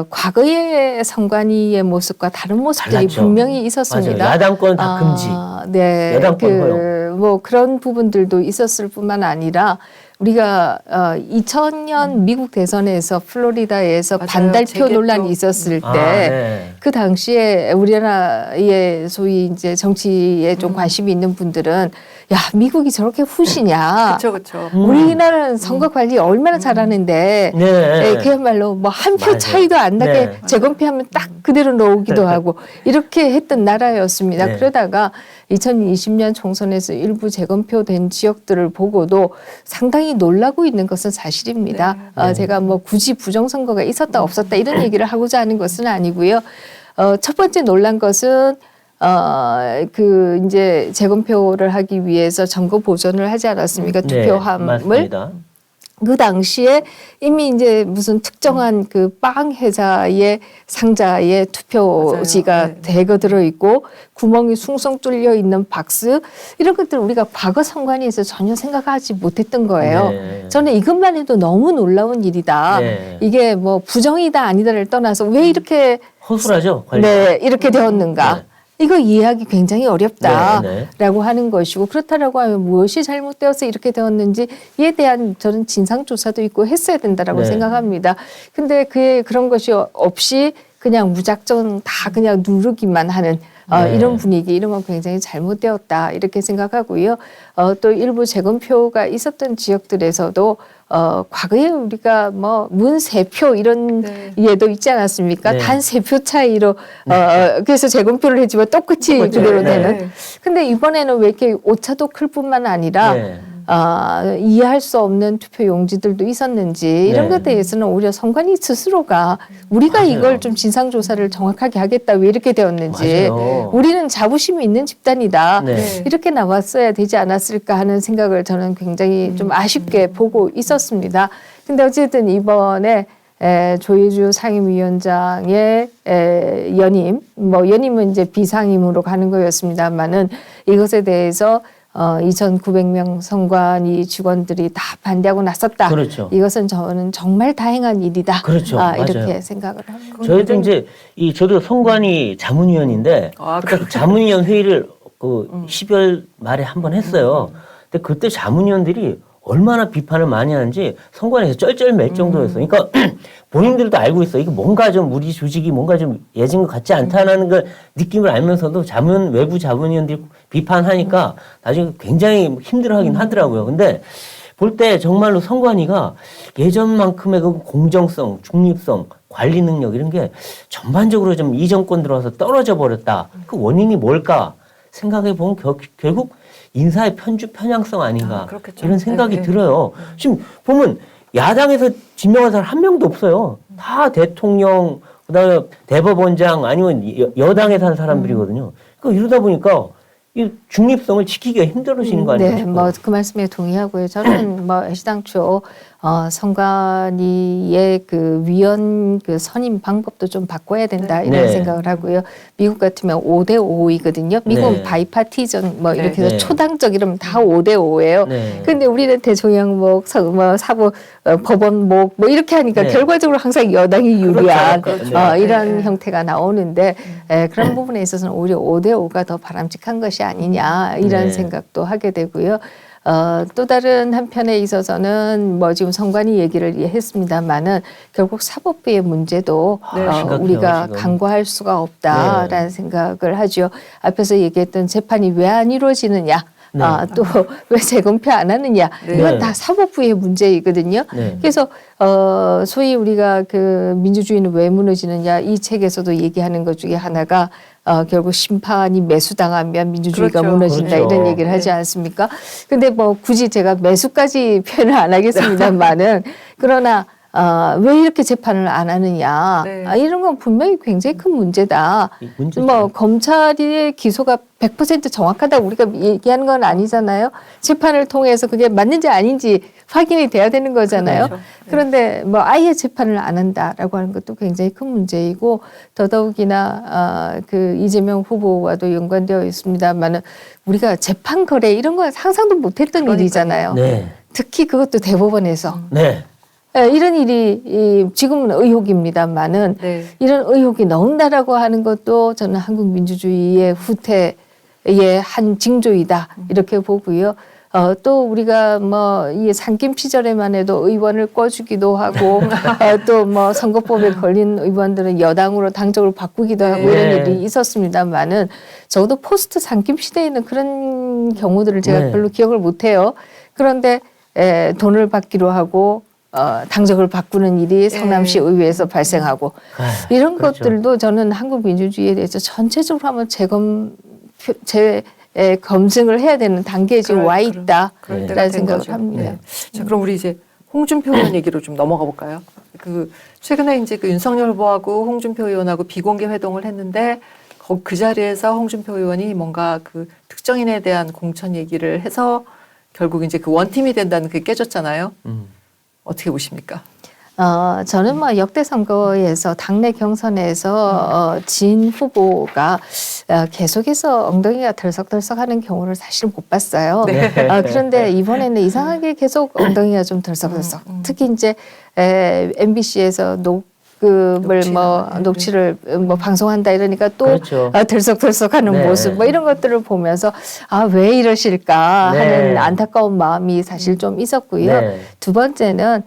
[SPEAKER 3] 과거의 선관위의 모습과 다른 모습들이
[SPEAKER 2] 달랐죠.
[SPEAKER 3] 분명히 있었습니다.
[SPEAKER 2] 맞아요. 야당권 다 금지.
[SPEAKER 3] 네,
[SPEAKER 2] 여당권 허용.
[SPEAKER 3] 뭐 그런 부분들도 있었을 뿐만 아니라 우리가 2000년 미국 대선에서 플로리다에서
[SPEAKER 1] 맞아요.
[SPEAKER 3] 반달표
[SPEAKER 1] 재개표.
[SPEAKER 3] 논란이 있었을 때
[SPEAKER 2] 네.
[SPEAKER 3] 그 당시에 우리나라의 소위 이제 정치에 좀 관심이 있는 분들은 야 미국이 저렇게 후시냐?
[SPEAKER 1] 그렇죠, 그렇죠.
[SPEAKER 3] 우리나라는 선거 관리 얼마나 잘하는데
[SPEAKER 2] 네.
[SPEAKER 3] 그야말로 뭐 한 표
[SPEAKER 2] 맞아요.
[SPEAKER 3] 차이도 안 나게
[SPEAKER 2] 네.
[SPEAKER 3] 재검표하면 딱 그대로 나오기도 하고 이렇게 했던 나라였습니다.
[SPEAKER 2] 네.
[SPEAKER 3] 그러다가 2020년 총선에서 일부 재검표된 지역들을 보고도 상당히 놀라고 있는 것은 사실입니다.
[SPEAKER 2] 네.
[SPEAKER 3] 제가 뭐 굳이 부정선거가 있었다 없었다 이런 얘기를 하고자 하는 것은 아니고요. 첫 번째 놀란 것은 그 이제 재검표를 하기 위해서 점거 보존을 하지 않았습니까?
[SPEAKER 2] 네,
[SPEAKER 3] 투표함을
[SPEAKER 2] 맞습니다.
[SPEAKER 3] 그 당시에 이미 이제 무슨 특정한 그 빵 회사의 상자에 투표지가
[SPEAKER 1] 맞아요. 네.
[SPEAKER 3] 대거 들어있고 구멍이 숭숭 뚫려 있는 박스 이런 것들 우리가 과거 선관위에서 전혀 생각하지 못했던 거예요.
[SPEAKER 2] 네.
[SPEAKER 3] 저는 이것만 해도 너무 놀라운 일이다.
[SPEAKER 2] 네.
[SPEAKER 3] 이게 뭐 부정이다 아니다를 떠나서 왜 이렇게
[SPEAKER 2] 허술하죠. 관리가.
[SPEAKER 3] 네, 이렇게 되었는가.
[SPEAKER 2] 네.
[SPEAKER 3] 이거 이해하기 굉장히 어렵다라고
[SPEAKER 2] 네, 네.
[SPEAKER 3] 하는 것이고 그렇다라고 하면 무엇이 잘못되어서 이렇게 되었는지에 대한 저는 진상조사도 있고 했어야 된다라고
[SPEAKER 2] 네.
[SPEAKER 3] 생각합니다. 근데 그런 것이 없이 그냥 무작정 다 그냥 누르기만 하는
[SPEAKER 2] 네.
[SPEAKER 3] 이런 분위기 이런 건 굉장히 잘못되었다 이렇게 생각하고요. 또 일부 재검표가 있었던 지역들에서도 과거에 우리가 뭐 문세표 이런
[SPEAKER 1] 네.
[SPEAKER 3] 예도 있지 않았습니까?
[SPEAKER 2] 네.
[SPEAKER 3] 단 3표 차이로 그래서 재검표를 했지만 똑같이
[SPEAKER 1] 똑같죠.
[SPEAKER 3] 그대로
[SPEAKER 2] 네.
[SPEAKER 3] 되는. 근데 이번에는 왜 이렇게 오차도 클 뿐만 아니라
[SPEAKER 2] 네.
[SPEAKER 3] 이해할 수 없는 투표 용지들도 있었는지 이런
[SPEAKER 2] 네.
[SPEAKER 3] 것에 대해서는 오히려 선관위 스스로가 우리가
[SPEAKER 2] 맞아요.
[SPEAKER 3] 이걸 좀 진상조사를 정확하게 하겠다 왜 이렇게 되었는지
[SPEAKER 2] 맞아요.
[SPEAKER 3] 우리는 자부심이 있는 집단이다
[SPEAKER 2] 네.
[SPEAKER 3] 이렇게 나왔어야 되지 않았을까 하는 생각을 저는 굉장히 좀 아쉽게 보고 있었습니다. 근데 어쨌든 이번에 조혜주 상임위원장의 연임, 뭐 연임은 이제 비상임으로 가는 거였습니다만은 이것에 대해서 2,900명 선관위 직원들이 다 반대하고 나섰다.
[SPEAKER 2] 그렇죠.
[SPEAKER 3] 이것은 저는 정말 다행한 일이다.
[SPEAKER 2] 그렇죠.
[SPEAKER 3] 이렇게
[SPEAKER 2] 맞아요.
[SPEAKER 3] 생각을 합니다.
[SPEAKER 2] 저희도 이제 저도 선관위 자문위원인데
[SPEAKER 1] 아,
[SPEAKER 2] 그 자문위원 회의를 그 12월 말에 한 번 했어요. 근데 그때 자문위원들이 얼마나 비판을 많이 하는지 선관위에서 쩔쩔맬 정도였어요. 그러니까 본인들도 알고 있어. 이거 뭔가 좀 우리 조직이 뭔가 좀 예전 것 같지 않다는 걸 느낌을 알면서도 외부 자문위원들이 비판하니까 나중에 굉장히 힘들어하긴 하더라고요. 근데 볼 때 정말로 선관위가 예전만큼의 그 공정성, 중립성, 관리 능력 이런 게 전반적으로 좀 이 정권 들어와서 떨어져 버렸다. 그 원인이 뭘까 생각해 보면 결국 인사의 편향성 아닌가
[SPEAKER 1] 그렇겠죠.
[SPEAKER 2] 이런 생각이
[SPEAKER 1] 네, 네.
[SPEAKER 2] 들어요. 지금 보면 야당에서 지명한 사람 한 명도 없어요. 다 대통령, 그다음에 대법원장 아니면 여당에서 한 사람들이거든요. 그러니까 이러다 보니까 이 중립성을 지키기가 힘들어지는 거 아닌가
[SPEAKER 3] 네,
[SPEAKER 2] 싶어요.
[SPEAKER 3] 뭐 그 말씀에 동의하고요. 저는 뭐 시당초 선관위의 그 위원 그 선임 방법도 좀 바꿔야 된다 이런
[SPEAKER 2] 네.
[SPEAKER 3] 생각을 하고요. 미국 같으면 5대5이거든요. 미국은
[SPEAKER 2] 네.
[SPEAKER 3] 바이파티전 뭐
[SPEAKER 1] 네.
[SPEAKER 3] 이렇게 해서
[SPEAKER 2] 네.
[SPEAKER 3] 초당적 이러면 다 5대5예요.
[SPEAKER 2] 네.
[SPEAKER 3] 근데 우리는 대통령목, 뭐 사법, 법원목 뭐 이렇게 하니까
[SPEAKER 2] 네.
[SPEAKER 3] 결과적으로 항상 여당이 유리한
[SPEAKER 1] 그렇죠.
[SPEAKER 3] 이런
[SPEAKER 1] 네.
[SPEAKER 3] 형태가 나오는데 그런 부분에 있어서는 오히려 5대5가 더 바람직한 것이 아니냐 이런
[SPEAKER 2] 네.
[SPEAKER 3] 생각도 하게 되고요. 또 다른 한편에 있어서는 뭐 지금 선관위 얘기를 했습니다만은 결국 사법부의 문제도
[SPEAKER 1] 네.
[SPEAKER 2] 심각해요,
[SPEAKER 3] 우리가
[SPEAKER 2] 지금.
[SPEAKER 3] 간과할 수가 없다라는 생각을 하죠. 앞에서 얘기했던 재판이 왜 안 이루어지느냐.
[SPEAKER 2] 네.
[SPEAKER 3] 또 왜 재검표 안 하느냐.
[SPEAKER 1] 네.
[SPEAKER 3] 이건 다 사법부의 문제이거든요.
[SPEAKER 2] 네.
[SPEAKER 3] 그래서 소위 우리가 그 민주주의는 왜 무너지느냐 이 책에서도 얘기하는 것 중에 하나가 결국 심판이 매수당하면 민주주의가
[SPEAKER 1] 그렇죠.
[SPEAKER 3] 무너진다
[SPEAKER 2] 그렇죠.
[SPEAKER 3] 이런 얘기를 하지 않습니까? 근데 뭐 굳이 제가 매수까지 표현을 안 하겠습니다만은 그러나 왜 이렇게 재판을 안 하느냐
[SPEAKER 1] 네.
[SPEAKER 3] 이런 건 분명히 굉장히 큰 문제다.
[SPEAKER 2] 이 문제죠.
[SPEAKER 3] 뭐 검찰의 기소가 100% 정확하다고 우리가 얘기하는 건 아니잖아요. 재판을 통해서 그게 맞는지 아닌지 확인이 돼야 되는 거잖아요.
[SPEAKER 1] 그렇죠.
[SPEAKER 3] 그런데 뭐 아예 재판을 안 한다라고 하는 것도 굉장히 큰 문제이고 더더욱이나 그 이재명 후보와도 연관되어 있습니다만은 우리가 재판 거래 이런 건 상상도 못했던
[SPEAKER 1] 그러니까요.
[SPEAKER 3] 일이잖아요.
[SPEAKER 2] 네.
[SPEAKER 3] 특히 그것도 대법원에서
[SPEAKER 2] 네.
[SPEAKER 3] 이런 일이 지금은 의혹입니다만은
[SPEAKER 1] 네.
[SPEAKER 3] 이런 의혹이 나온다라고 하는 것도 저는 한국 민주주의의 후퇴의 한 징조이다 이렇게 보고요. 또 우리가 뭐 이 상김 시절에만 해도 의원을 꿔주기도 하고 또 뭐 선거법에 걸린 의원들은 여당으로 당적으로 바꾸기도 하고
[SPEAKER 2] 네.
[SPEAKER 3] 이런 일이 있었습니다만은 적어도 포스트 상김 시대에는 그런 경우들을 제가
[SPEAKER 2] 네.
[SPEAKER 3] 별로 기억을 못해요. 그런데 돈을 받기로 하고 당적을 바꾸는 일이 성남시 의회에서 발생하고 이런
[SPEAKER 2] 그렇죠.
[SPEAKER 3] 것들도 저는 한국 민주주의에 대해서 전체적으로 한번 검증을 해야 되는 단계에 지금 와 있다라는
[SPEAKER 1] 그럴 때가 된
[SPEAKER 3] 생각을
[SPEAKER 1] 거죠.
[SPEAKER 3] 합니다.
[SPEAKER 1] 네. 자, 그럼 우리 이제 홍준표 의원 얘기로 좀 넘어가 볼까요? 그 최근에 이제 그 윤석열 후보하고 홍준표 의원하고 비공개 회동을 했는데 그 자리에서 홍준표 의원이 뭔가 그 특정인에 대한 공천 얘기를 해서 결국 이제 그 원팀이 된다는 그게 깨졌잖아요. 어떻게 보십니까?
[SPEAKER 3] 저는 뭐 역대 선거에서 당내 경선에서 진 후보가 계속해서 ong덩이가 덜썩덜썩하는 경우를 사실 못 봤어요.
[SPEAKER 1] 네.
[SPEAKER 3] 그런데 이번에는 이상하게 계속 ong덩이가 좀 덜썩덜썩. 특히 이제 MBC에서 녹취를 뭐 방송한다 이러니까 또
[SPEAKER 2] 그렇죠.
[SPEAKER 3] 덜썩덜썩하는
[SPEAKER 2] 네.
[SPEAKER 3] 모습 뭐 이런 것들을 보면서 왜 이러실까
[SPEAKER 2] 네.
[SPEAKER 3] 하는 안타까운 마음이 사실 좀 있었고요.
[SPEAKER 2] 네.
[SPEAKER 3] 두 번째는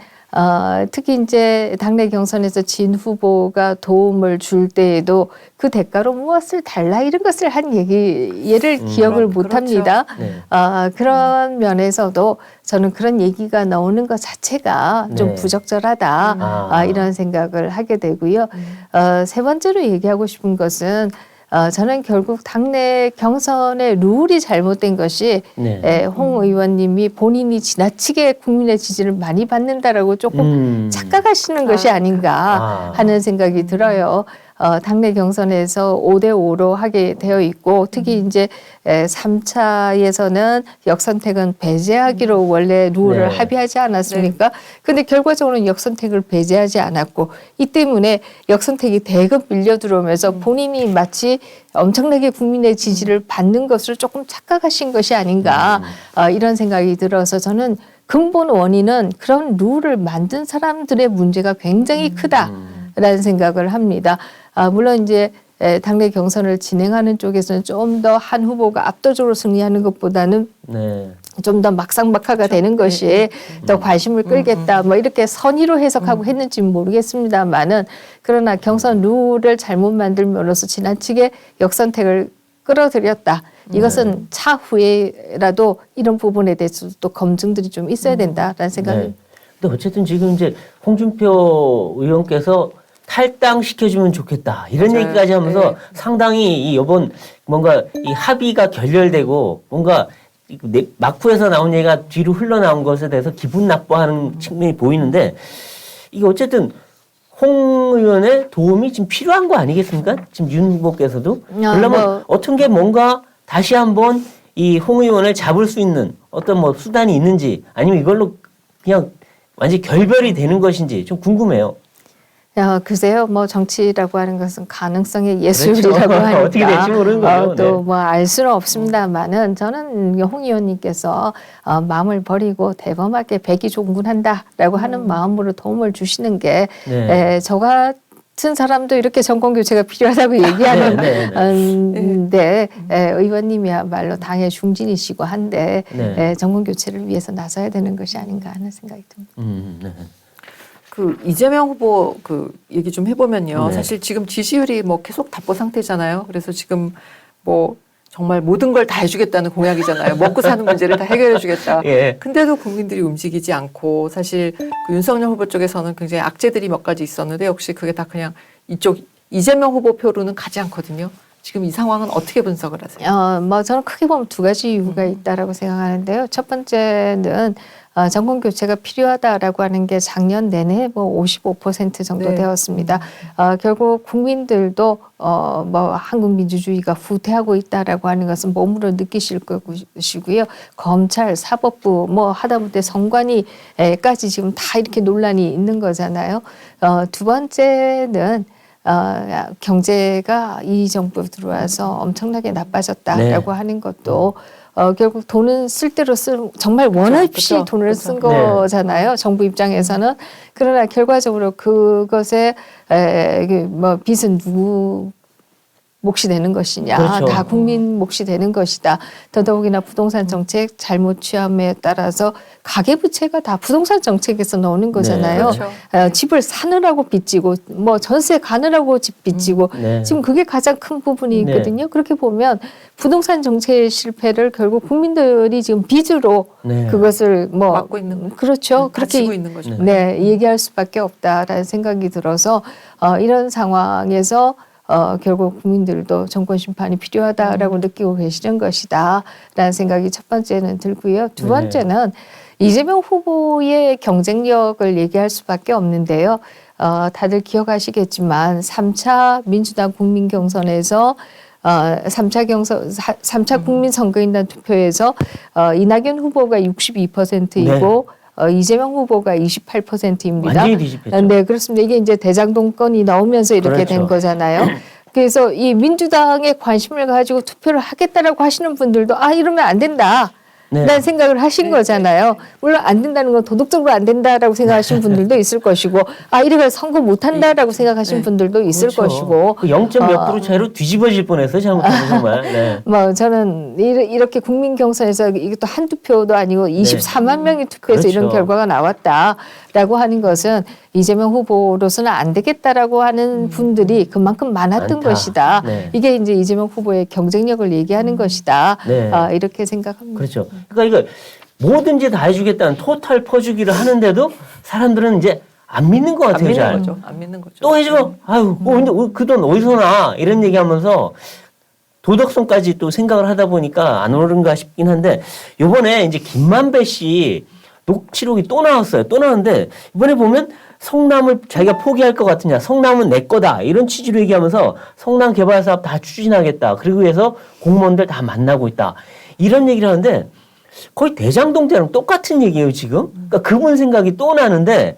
[SPEAKER 3] 특히 이제 당내 경선에서 진 후보가 도움을 줄 때에도 그 대가로 무엇을 달라 이런 것을 한 예를 기억을 못
[SPEAKER 1] 그렇죠.
[SPEAKER 3] 합니다.
[SPEAKER 2] 네.
[SPEAKER 3] 그런 면에서도 저는 그런 얘기가 나오는 것 자체가 좀
[SPEAKER 2] 네.
[SPEAKER 3] 부적절하다 이런 생각을 하게 되고요. 세 번째로 얘기하고 싶은 것은 저는 결국 당내 경선의 룰이 잘못된 것이
[SPEAKER 2] 네.
[SPEAKER 3] 홍 의원님이 본인이 지나치게 국민의 지지를 많이 받는다라고 조금 착각하시는 것이 아닌가 하는 생각이 들어요. 당내 경선에서 5대5로 하게 되어 있고 특히 이제 3차에서는 역선택은 배제하기로 원래 룰을
[SPEAKER 2] 네.
[SPEAKER 3] 합의하지 않았습니까? 근데 결과적으로는 역선택을 배제하지 않았고 이 때문에 역선택이 대거 밀려 들어오면서 본인이 마치 엄청나게 국민의 지지를 받는 것을 조금 착각하신 것이 아닌가 이런 생각이 들어서 저는 근본 원인은 그런 룰을 만든 사람들의 문제가 굉장히 크다라는 생각을 합니다. 물론 이제 당내 경선을 진행하는 쪽에서는 좀 더 한 후보가 압도적으로 승리하는 것보다는
[SPEAKER 2] 네.
[SPEAKER 3] 좀 더 막상막하가 되는 것이 더 관심을 끌겠다 뭐 이렇게 선의로 해석하고 했는지는 모르겠습니다만은 그러나 경선 룰을 잘못 만들면서 지나치게 역선택을 끌어들였다. 이것은 차후에라도 이런 부분에 대해서 또 검증들이 좀 있어야 된다라는 생각이.
[SPEAKER 2] 네. 근데 어쨌든 지금 이제 홍준표 의원께서 탈당시켜주면 좋겠다 이런
[SPEAKER 1] 맞아요.
[SPEAKER 2] 얘기까지 하면서
[SPEAKER 1] 네.
[SPEAKER 2] 상당히 이 이번 뭔가 이 합의가 결렬되고 뭔가 막후에서 나온 얘기가 뒤로 흘러나온 것에 대해서 기분 나빠하는 측면이 보이는데 이게 어쨌든 홍 의원의 도움이 지금 필요한 거 아니겠습니까? 지금 윤 후보께서도 그러면 어떤 게 뭔가 다시 한번 이 홍 의원을 잡을 수 있는 어떤 뭐 수단이 있는지 아니면 이걸로 그냥 완전히 결별이 되는 것인지 좀 궁금해요.
[SPEAKER 3] 글쎄요, 뭐 정치라고 하는 것은 가능성의 예술이라고
[SPEAKER 2] 그렇죠.
[SPEAKER 3] 하니까
[SPEAKER 2] 어떻게 될지 모르는 거죠.
[SPEAKER 3] 또 뭐 알 수는 없습니다만은 저는 홍 의원님께서 마음을 버리고 대범하게 백의종군한다라고 하는 마음으로 도움을 주시는 게
[SPEAKER 2] 네.
[SPEAKER 3] 저 같은 사람도 이렇게 정권 교체가 필요하다고 얘기하는데 의원님이야말로 당의 중진이시고 한데
[SPEAKER 2] 네.
[SPEAKER 3] 정권 교체를 위해서 나서야 되는 것이 아닌가 하는 생각이 듭니다.
[SPEAKER 2] 네.
[SPEAKER 1] 그 이재명 후보 그 얘기 좀 해보면요.
[SPEAKER 2] 네.
[SPEAKER 1] 사실 지금 지지율이 뭐 계속 답보 상태잖아요. 그래서 지금 뭐 정말 모든 걸 다 해주겠다는 공약이잖아요. 먹고 사는 문제를 다 해결해주겠다.
[SPEAKER 2] 예.
[SPEAKER 1] 근데도 국민들이 움직이지 않고 사실 그 윤석열 후보 쪽에서는 굉장히 악재들이 몇 가지 있었는데 역시 그게 다 그냥 이쪽 이재명 후보 표로는 가지 않거든요. 지금 이 상황은 어떻게 분석을 하세요?
[SPEAKER 3] 뭐 저는 크게 보면 두 가지 이유가 있다라고 생각하는데요. 첫 번째는 정권 교체가 필요하다라고 하는 게 작년 내내 뭐 55% 정도
[SPEAKER 1] 네.
[SPEAKER 3] 되었습니다. 결국 국민들도 뭐 한국 민주주의가 후퇴하고 있다라고 하는 것은 몸으로 느끼실 것이고요. 검찰, 사법부 뭐 하다못해 선관위까지 지금 다 이렇게 논란이 있는 거잖아요. 두 번째는 경제가 이 정부 들어와서 엄청나게 나빠졌다라고 하는 것도 결국 돈은 쓸 대로 정말 원 없이
[SPEAKER 1] 그렇죠.
[SPEAKER 3] 돈을
[SPEAKER 1] 그렇죠.
[SPEAKER 3] 쓴
[SPEAKER 2] 네.
[SPEAKER 3] 거잖아요. 정부 입장에서는. 그러나 결과적으로 그것에 뭐 빚은 누구 몫이 되는 것이냐.
[SPEAKER 2] 그렇죠.
[SPEAKER 3] 다 국민 몫이 되는 것이다. 더더욱이나 부동산 정책 잘못 취함에 따라서 가계부채가 다 부동산 정책에서 나오는 거잖아요.
[SPEAKER 1] 네, 그렇죠.
[SPEAKER 3] 집을 사느라고 빚지고 뭐 전세 가느라고 집 빚지고
[SPEAKER 2] 네.
[SPEAKER 3] 지금 그게 가장 큰 부분이 있거든요. 그렇게 보면 부동산 정책의 실패를 결국 국민들이 지금 빚으로
[SPEAKER 2] 네.
[SPEAKER 3] 그것을 뭐
[SPEAKER 1] 막고 있는 거죠.
[SPEAKER 3] 그렇죠. 그렇게
[SPEAKER 1] 가지고 있는 거죠.
[SPEAKER 3] 네, 얘기할 수밖에 없다라는 생각이 들어서 이런 상황에서 결국 국민들도 정권 심판이 필요하다라고 느끼고 계시는 것이다라는 생각이 첫 번째는 들고요. 두 번째는 이재명 후보의 경쟁력을 얘기할 수밖에 없는데요. 다들 기억하시겠지만 3차 민주당 국민 경선에서 3차 국민 선거인단 투표에서 이낙연 후보가 62%이고 이재명 후보가 28%입니다.
[SPEAKER 2] 완전히 뒤집혔죠.
[SPEAKER 3] 네, 그렇습니다. 이게 이제 대장동 건이 나오면서 이렇게
[SPEAKER 2] 그렇죠.
[SPEAKER 3] 된 거잖아요. 그래서 이 민주당에 관심을 가지고 투표를 하겠다라고 하시는 분들도 이러면 안 된다.
[SPEAKER 2] 네.
[SPEAKER 3] 라는 생각을 하신 거잖아요. 물론 안 된다는 건 도덕적으로 안 된다라고 생각하시는 분들도 있을 것이고, 이래가 선거 못 한다라고 생각하시는 분들도 있을
[SPEAKER 2] 그렇죠.
[SPEAKER 3] 것이고.
[SPEAKER 2] 그 0.몇 프로 차이로 뒤집어질 뻔했어요. 잘못하면 정말. 네.
[SPEAKER 3] 뭐 저는 이렇게 국민 경선에서 이것도 한두 표도 아니고 24만 명이 투표해서
[SPEAKER 2] 그렇죠.
[SPEAKER 3] 이런 결과가 나왔다라고 하는 것은 이재명 후보로서는 안 되겠다라고 하는 분들이 그만큼 많았던
[SPEAKER 2] 많다.
[SPEAKER 3] 것이다.
[SPEAKER 2] 네.
[SPEAKER 3] 이게 이제 이재명 후보의 경쟁력을 얘기하는 것이다.
[SPEAKER 2] 네.
[SPEAKER 3] 이렇게 생각합니다.
[SPEAKER 2] 그렇죠. 그러니까 이거 뭐든지 다 해주겠다는 토탈 퍼주기를 하는데도 사람들은 이제 안 믿는 것
[SPEAKER 1] 안
[SPEAKER 2] 같아요.
[SPEAKER 1] 믿는
[SPEAKER 2] 잘.
[SPEAKER 1] 거죠. 안 믿는 거죠.
[SPEAKER 2] 또 해줘. 아유, 근데 그 돈 어디서 나? 이런 얘기하면서 도덕성까지 또 생각을 하다 보니까 안 오른가 싶긴 한데 요번에 이제 김만배 씨 녹취록이 또 나왔어요. 또 나왔는데 이번에 보면 성남을 자기가 포기할 것 같으냐. 성남은 내 거다. 이런 취지로 얘기하면서 성남 개발 사업 다 추진하겠다. 그리고 해서 공무원들 다 만나고 있다. 이런 얘기를 하는데 거의 대장동 때랑 똑같은 얘기예요, 지금. 그러니까 그분 생각이 또 나는데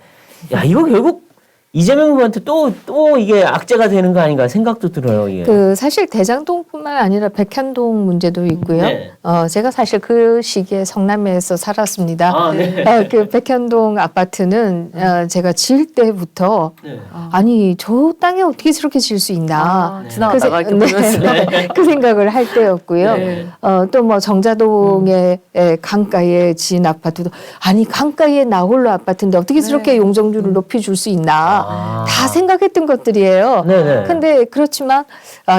[SPEAKER 2] 야, 이거 결국 이재명 후보한테 또 이게 악재가 되는 거 아닌가 생각도 들어요, 이게.
[SPEAKER 3] 사실 대장동뿐만 아니라 백현동 문제도 있고요.
[SPEAKER 2] 네.
[SPEAKER 3] 제가 사실 그 시기에 성남에서 살았습니다.
[SPEAKER 2] 네.
[SPEAKER 3] 그 백현동 아파트는 제가 지을 때부터
[SPEAKER 2] 네.
[SPEAKER 3] 아니 저 땅에 어떻게 저렇게 지을 수 있나
[SPEAKER 1] 지나가다가 이렇게 보면서.
[SPEAKER 3] 그 생각을 할 때였고요.
[SPEAKER 2] 네.
[SPEAKER 3] 또 뭐 정자동의 강가에 지은 아파트도 아니 강가에 나홀로 아파트인데 어떻게 저렇게 용적률을 높여줄 수 있나 다 생각했던 것들이에요.
[SPEAKER 2] 네네.
[SPEAKER 3] 근데 그렇지만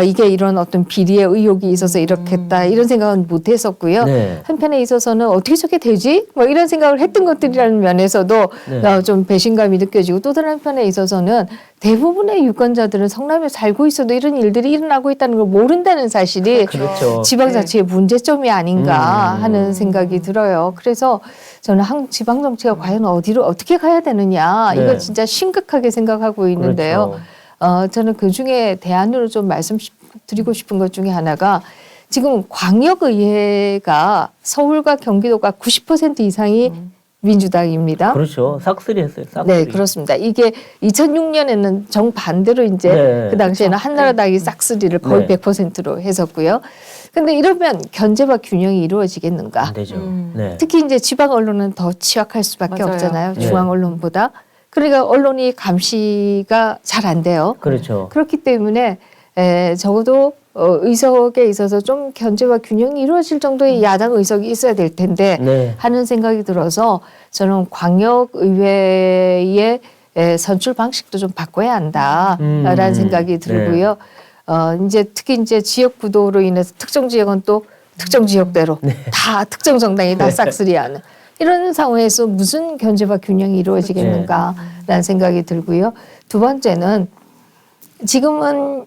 [SPEAKER 3] 이게 이런 어떤 비리의 의혹이 있어서 이렇게 했다 이런 생각은 못 했었고요.
[SPEAKER 2] 네.
[SPEAKER 3] 한편에 있어서는 어떻게 저게 되지? 뭐 이런 생각을 했던 것들이라는 면에서도
[SPEAKER 2] 네.
[SPEAKER 3] 좀 배신감이 느껴지고 또 다른 한편에 있어서는 대부분의 유권자들은 성남에 살고 있어도 이런 일들이 일어나고 있다는 걸 모른다는 사실이
[SPEAKER 2] 그렇죠.
[SPEAKER 3] 지방자치의 문제점이 아닌가 하는 생각이 들어요. 그래서 저는 지방정치가 과연 어디로 어떻게 가야 되느냐
[SPEAKER 2] 네.
[SPEAKER 3] 이거 진짜 심각하게 생각하고 있는데요.
[SPEAKER 2] 그렇죠.
[SPEAKER 3] 저는 그중에 대안으로 좀 말씀드리고 싶은 것 중에 하나가 지금 광역의회가 서울과 경기도가 90% 이상이 민주당입니다.
[SPEAKER 2] 그렇죠. 싹쓸이 했어요. 싹쓸이.
[SPEAKER 3] 네, 그렇습니다. 이게 2006년에는 정반대로 이제
[SPEAKER 2] 네.
[SPEAKER 3] 그 당시에는 한나라당이 싹쓸이를 거의
[SPEAKER 2] 네.
[SPEAKER 3] 100%로 했었고요. 근데 이러면 견제와 균형이 이루어지겠는가?
[SPEAKER 2] 안 되죠. 네.
[SPEAKER 3] 특히 이제 지방 언론은 더 취약할 수밖에
[SPEAKER 1] 맞아요.
[SPEAKER 3] 없잖아요.
[SPEAKER 2] 네.
[SPEAKER 3] 중앙 언론보다. 그러니까 언론이 감시가 잘 안 돼요.
[SPEAKER 2] 그렇죠.
[SPEAKER 3] 그렇기 때문에 적어도 의석에 있어서 좀 견제와 균형이 이루어질 정도의 야당 의석이 있어야 될 텐데
[SPEAKER 2] 네.
[SPEAKER 3] 하는 생각이 들어서 저는 광역의회의 선출 방식도 좀 바꿔야 한다라는 생각이 들고요. 이제 특히 이제 지역 구도로 인해서 특정 지역은 또 특정 지역대로 다 특정 정당이 다 싹쓸이하는 이런 상황에서 무슨 견제와 균형이 이루어지겠는가라는 생각이 들고요. 두 번째는 지금은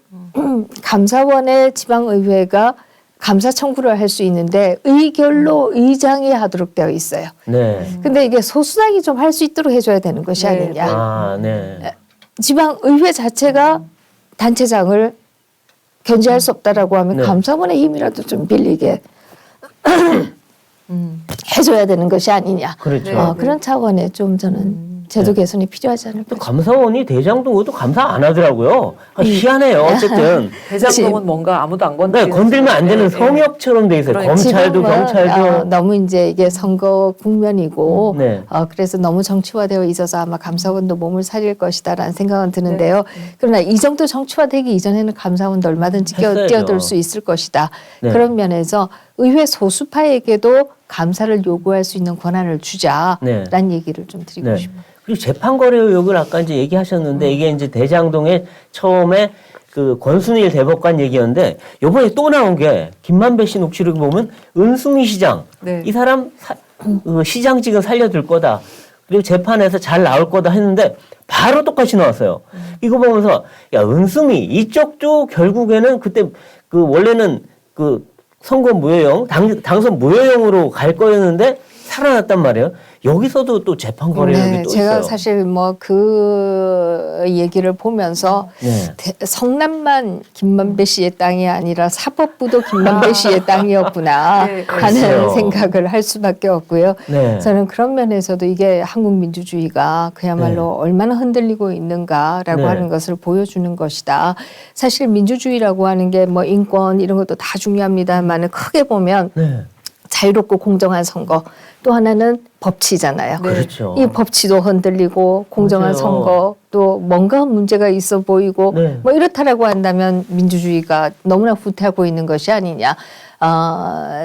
[SPEAKER 3] 감사원의 지방의회가 감사 청구를 할 수 있는데 의결로 의장이 하도록 되어 있어요.
[SPEAKER 2] 네.
[SPEAKER 3] 근데 이게 소수당이 좀 할 수 있도록 해줘야 되는 것이
[SPEAKER 1] 네.
[SPEAKER 3] 아니냐.
[SPEAKER 2] 아, 네.
[SPEAKER 3] 지방의회 자체가 단체장을 견제할 수 없다라고 하면
[SPEAKER 2] 네.
[SPEAKER 3] 감사원의 힘이라도 좀 빌리게 해줘야 되는 것이 아니냐.
[SPEAKER 2] 그렇죠.
[SPEAKER 3] 그런 차원에 좀 저는 제도 개선이 필요하지 않을까.
[SPEAKER 2] 또 감사원이 대장동 그것도 감사 안 하더라고요. 희한해요. 어쨌든.
[SPEAKER 1] 대장동은 뭔가 아무도 안
[SPEAKER 2] 네,
[SPEAKER 1] 건드리는
[SPEAKER 2] 건들면 안 되는
[SPEAKER 1] 네.
[SPEAKER 2] 성역처럼 돼 있어요.
[SPEAKER 1] 그러니까
[SPEAKER 2] 검찰도
[SPEAKER 3] 지금은,
[SPEAKER 2] 경찰도.
[SPEAKER 3] 너무 이제 이게 선거 국면이고
[SPEAKER 2] 네.
[SPEAKER 3] 그래서 너무 정치화되어 있어서 아마 감사원도 몸을 사릴 것이다라는 생각은 드는데요. 그러나 이 정도 정치화되기 이전에는 감사원도 얼마든지
[SPEAKER 2] 했어야죠.
[SPEAKER 3] 뛰어들 수 있을 것이다.
[SPEAKER 2] 네.
[SPEAKER 3] 그런 면에서 의회 소수파에게도 감사를 요구할 수 있는 권한을 주자라는
[SPEAKER 2] 네.
[SPEAKER 3] 얘기를 좀 드리고
[SPEAKER 2] 네.
[SPEAKER 3] 싶습니다.
[SPEAKER 2] 그리고 재판거래 의혹을 아까 이제 얘기하셨는데 이게 이제 대장동에 처음에 그 권순일 대법관 얘기였는데 요번에 또 나온 게 김만배 씨 녹취록을 보면 은수미 시장
[SPEAKER 1] 네.
[SPEAKER 2] 이 사람 시장직은 살려둘 거다. 그리고 재판에서 잘 나올 거다 했는데 바로 똑같이 나왔어요. 이거 보면서 야 은수미 이쪽도 결국에는 그때 그 원래는 그 선거 무효형 당선 무효형으로 갈 거였는데 살아났단 말이에요. 여기서도 또 재판 거래력이
[SPEAKER 3] 네,
[SPEAKER 2] 또
[SPEAKER 3] 제가
[SPEAKER 2] 있어요.
[SPEAKER 3] 사실 뭐 그 얘기를 보면서
[SPEAKER 2] 네.
[SPEAKER 3] 성남만 김만배 씨의 땅이 아니라 사법부도 김만배 씨의 땅이었구나
[SPEAKER 1] 네,
[SPEAKER 3] 하는
[SPEAKER 2] 그렇죠.
[SPEAKER 3] 생각을 할 수밖에 없고요.
[SPEAKER 2] 네.
[SPEAKER 3] 저는 그런 면에서도 이게 한국 민주주의가 그야말로 얼마나 흔들리고 있는가라고
[SPEAKER 2] 네.
[SPEAKER 3] 하는 것을 보여주는 것이다. 사실 민주주의라고 하는 게 뭐 인권 이런 것도 다 중요합니다만은 크게 보면
[SPEAKER 2] 네.
[SPEAKER 3] 자유롭고 공정한 선거 또 하나는 법치잖아요.
[SPEAKER 1] 네.
[SPEAKER 2] 그렇죠.
[SPEAKER 3] 이 법치도 흔들리고 공정한
[SPEAKER 2] 맞아요.
[SPEAKER 3] 선거 또 뭔가 문제가 있어 보이고
[SPEAKER 2] 네.
[SPEAKER 3] 뭐 이렇다라고 한다면 민주주의가 너무나 후퇴하고 있는 것이 아니냐.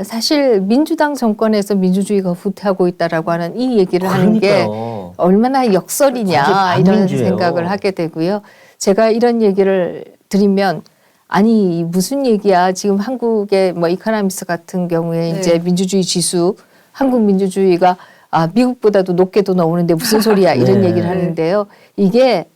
[SPEAKER 3] 사실 민주당 정권에서 민주주의가 후퇴하고 있다라고 하는 이 얘기를 하는 게
[SPEAKER 2] 그러니까요.
[SPEAKER 3] 얼마나 역설이냐
[SPEAKER 2] 완전
[SPEAKER 3] 이런
[SPEAKER 2] 반민주예요.
[SPEAKER 3] 생각을 하게 되고요. 제가 이런 얘기를 드리면 아니 무슨 얘기야 지금 한국의 뭐 이코노미스트 같은 경우에
[SPEAKER 1] 네.
[SPEAKER 3] 이제 민주주의 지수 한국 민주주의가 미국보다도 높게도 나오는데 무슨 소리야 이런
[SPEAKER 2] 네.
[SPEAKER 3] 얘기를 하는데요. 이게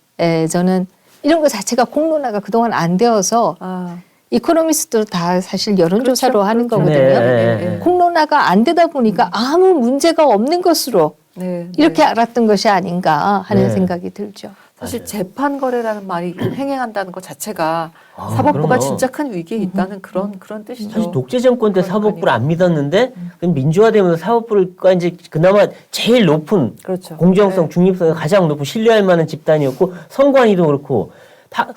[SPEAKER 3] 저는 이런 거 자체가 공론화가 그동안 안 되어서
[SPEAKER 1] 아,
[SPEAKER 3] 이코노미스트도 다 사실 여론조사로
[SPEAKER 1] 그렇죠.
[SPEAKER 3] 하는
[SPEAKER 1] 그렇죠.
[SPEAKER 3] 거거든요.
[SPEAKER 2] 네.
[SPEAKER 3] 공론화가 안 되다 보니까 아무 문제가 없는 것으로
[SPEAKER 1] 네,
[SPEAKER 3] 이렇게
[SPEAKER 1] 네.
[SPEAKER 3] 알았던 것이 아닌가 하는
[SPEAKER 2] 네.
[SPEAKER 3] 생각이 들죠.
[SPEAKER 1] 사실 재판 거래라는 말이 행행한다는 것 자체가
[SPEAKER 2] 아,
[SPEAKER 1] 사법부가
[SPEAKER 2] 그럼요.
[SPEAKER 1] 진짜 큰 위기에 있다는 그런 뜻이죠.
[SPEAKER 2] 사실 독재 정권 때
[SPEAKER 1] 그런
[SPEAKER 2] 사법부를 안 믿었는데 그럼 민주화되면서 사법부가 이제 그나마 제일 높은
[SPEAKER 1] 그렇죠.
[SPEAKER 2] 공정성,
[SPEAKER 1] 네.
[SPEAKER 2] 중립성이 가장 높고 신뢰할 만한 집단이었고 선관위도 그렇고 다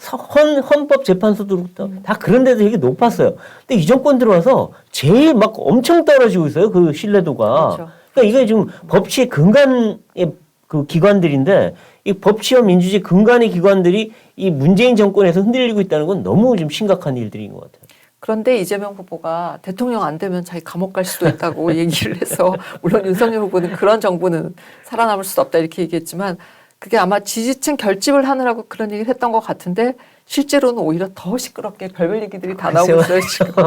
[SPEAKER 2] 헌법재판소도 다 그런 데도 되게 높았어요. 근데 이 정권 들어와서 제일 막 엄청 떨어지고 있어요. 그 신뢰도가.
[SPEAKER 1] 그렇죠.
[SPEAKER 2] 그러니까 이게 지금 법치의 근간의 그 기관들인데 이 법치와 민주주의 근간의 기관들이 이 문재인 정권에서 흔들리고 있다는 건 너무 좀 심각한 일들인 것 같아요.
[SPEAKER 1] 그런데 이재명 후보가 대통령 안 되면 자기 감옥 갈 수도 있다고 얘기를 해서 물론 윤석열 후보는 그런 정부는 살아남을 수 없다 이렇게 얘기했지만 그게 아마 지지층 결집을 하느라고 그런 얘기를 했던 것 같은데 실제로는 오히려 더 시끄럽게 별별 얘기들이 다 나오고 있어요 지금.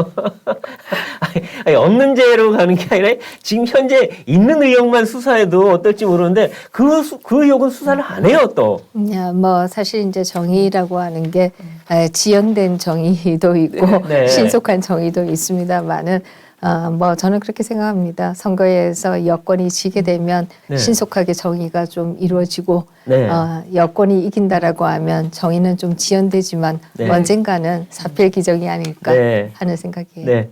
[SPEAKER 2] 아니, 없는 죄로 가는 게 아니라 지금 현재 있는 의혹만 수사해도 어떨지 모르는데 그 의혹은 수사를 안 해요 또.
[SPEAKER 3] 뭐 사실 이제 정의라고 하는 게 지연된 정의도 있고
[SPEAKER 2] 네.
[SPEAKER 3] 신속한 정의도 있습니다만은 뭐 저는 그렇게 생각합니다. 선거에서 여권이 지게 되면
[SPEAKER 2] 네.
[SPEAKER 3] 신속하게 정의가 좀 이루어지고
[SPEAKER 2] 네.
[SPEAKER 3] 여권이 이긴다라고 하면 정의는 좀 지연되지만
[SPEAKER 2] 네.
[SPEAKER 3] 언젠가는 사필 기정이 아닐까
[SPEAKER 2] 네.
[SPEAKER 3] 하는 생각이에요.
[SPEAKER 2] 네.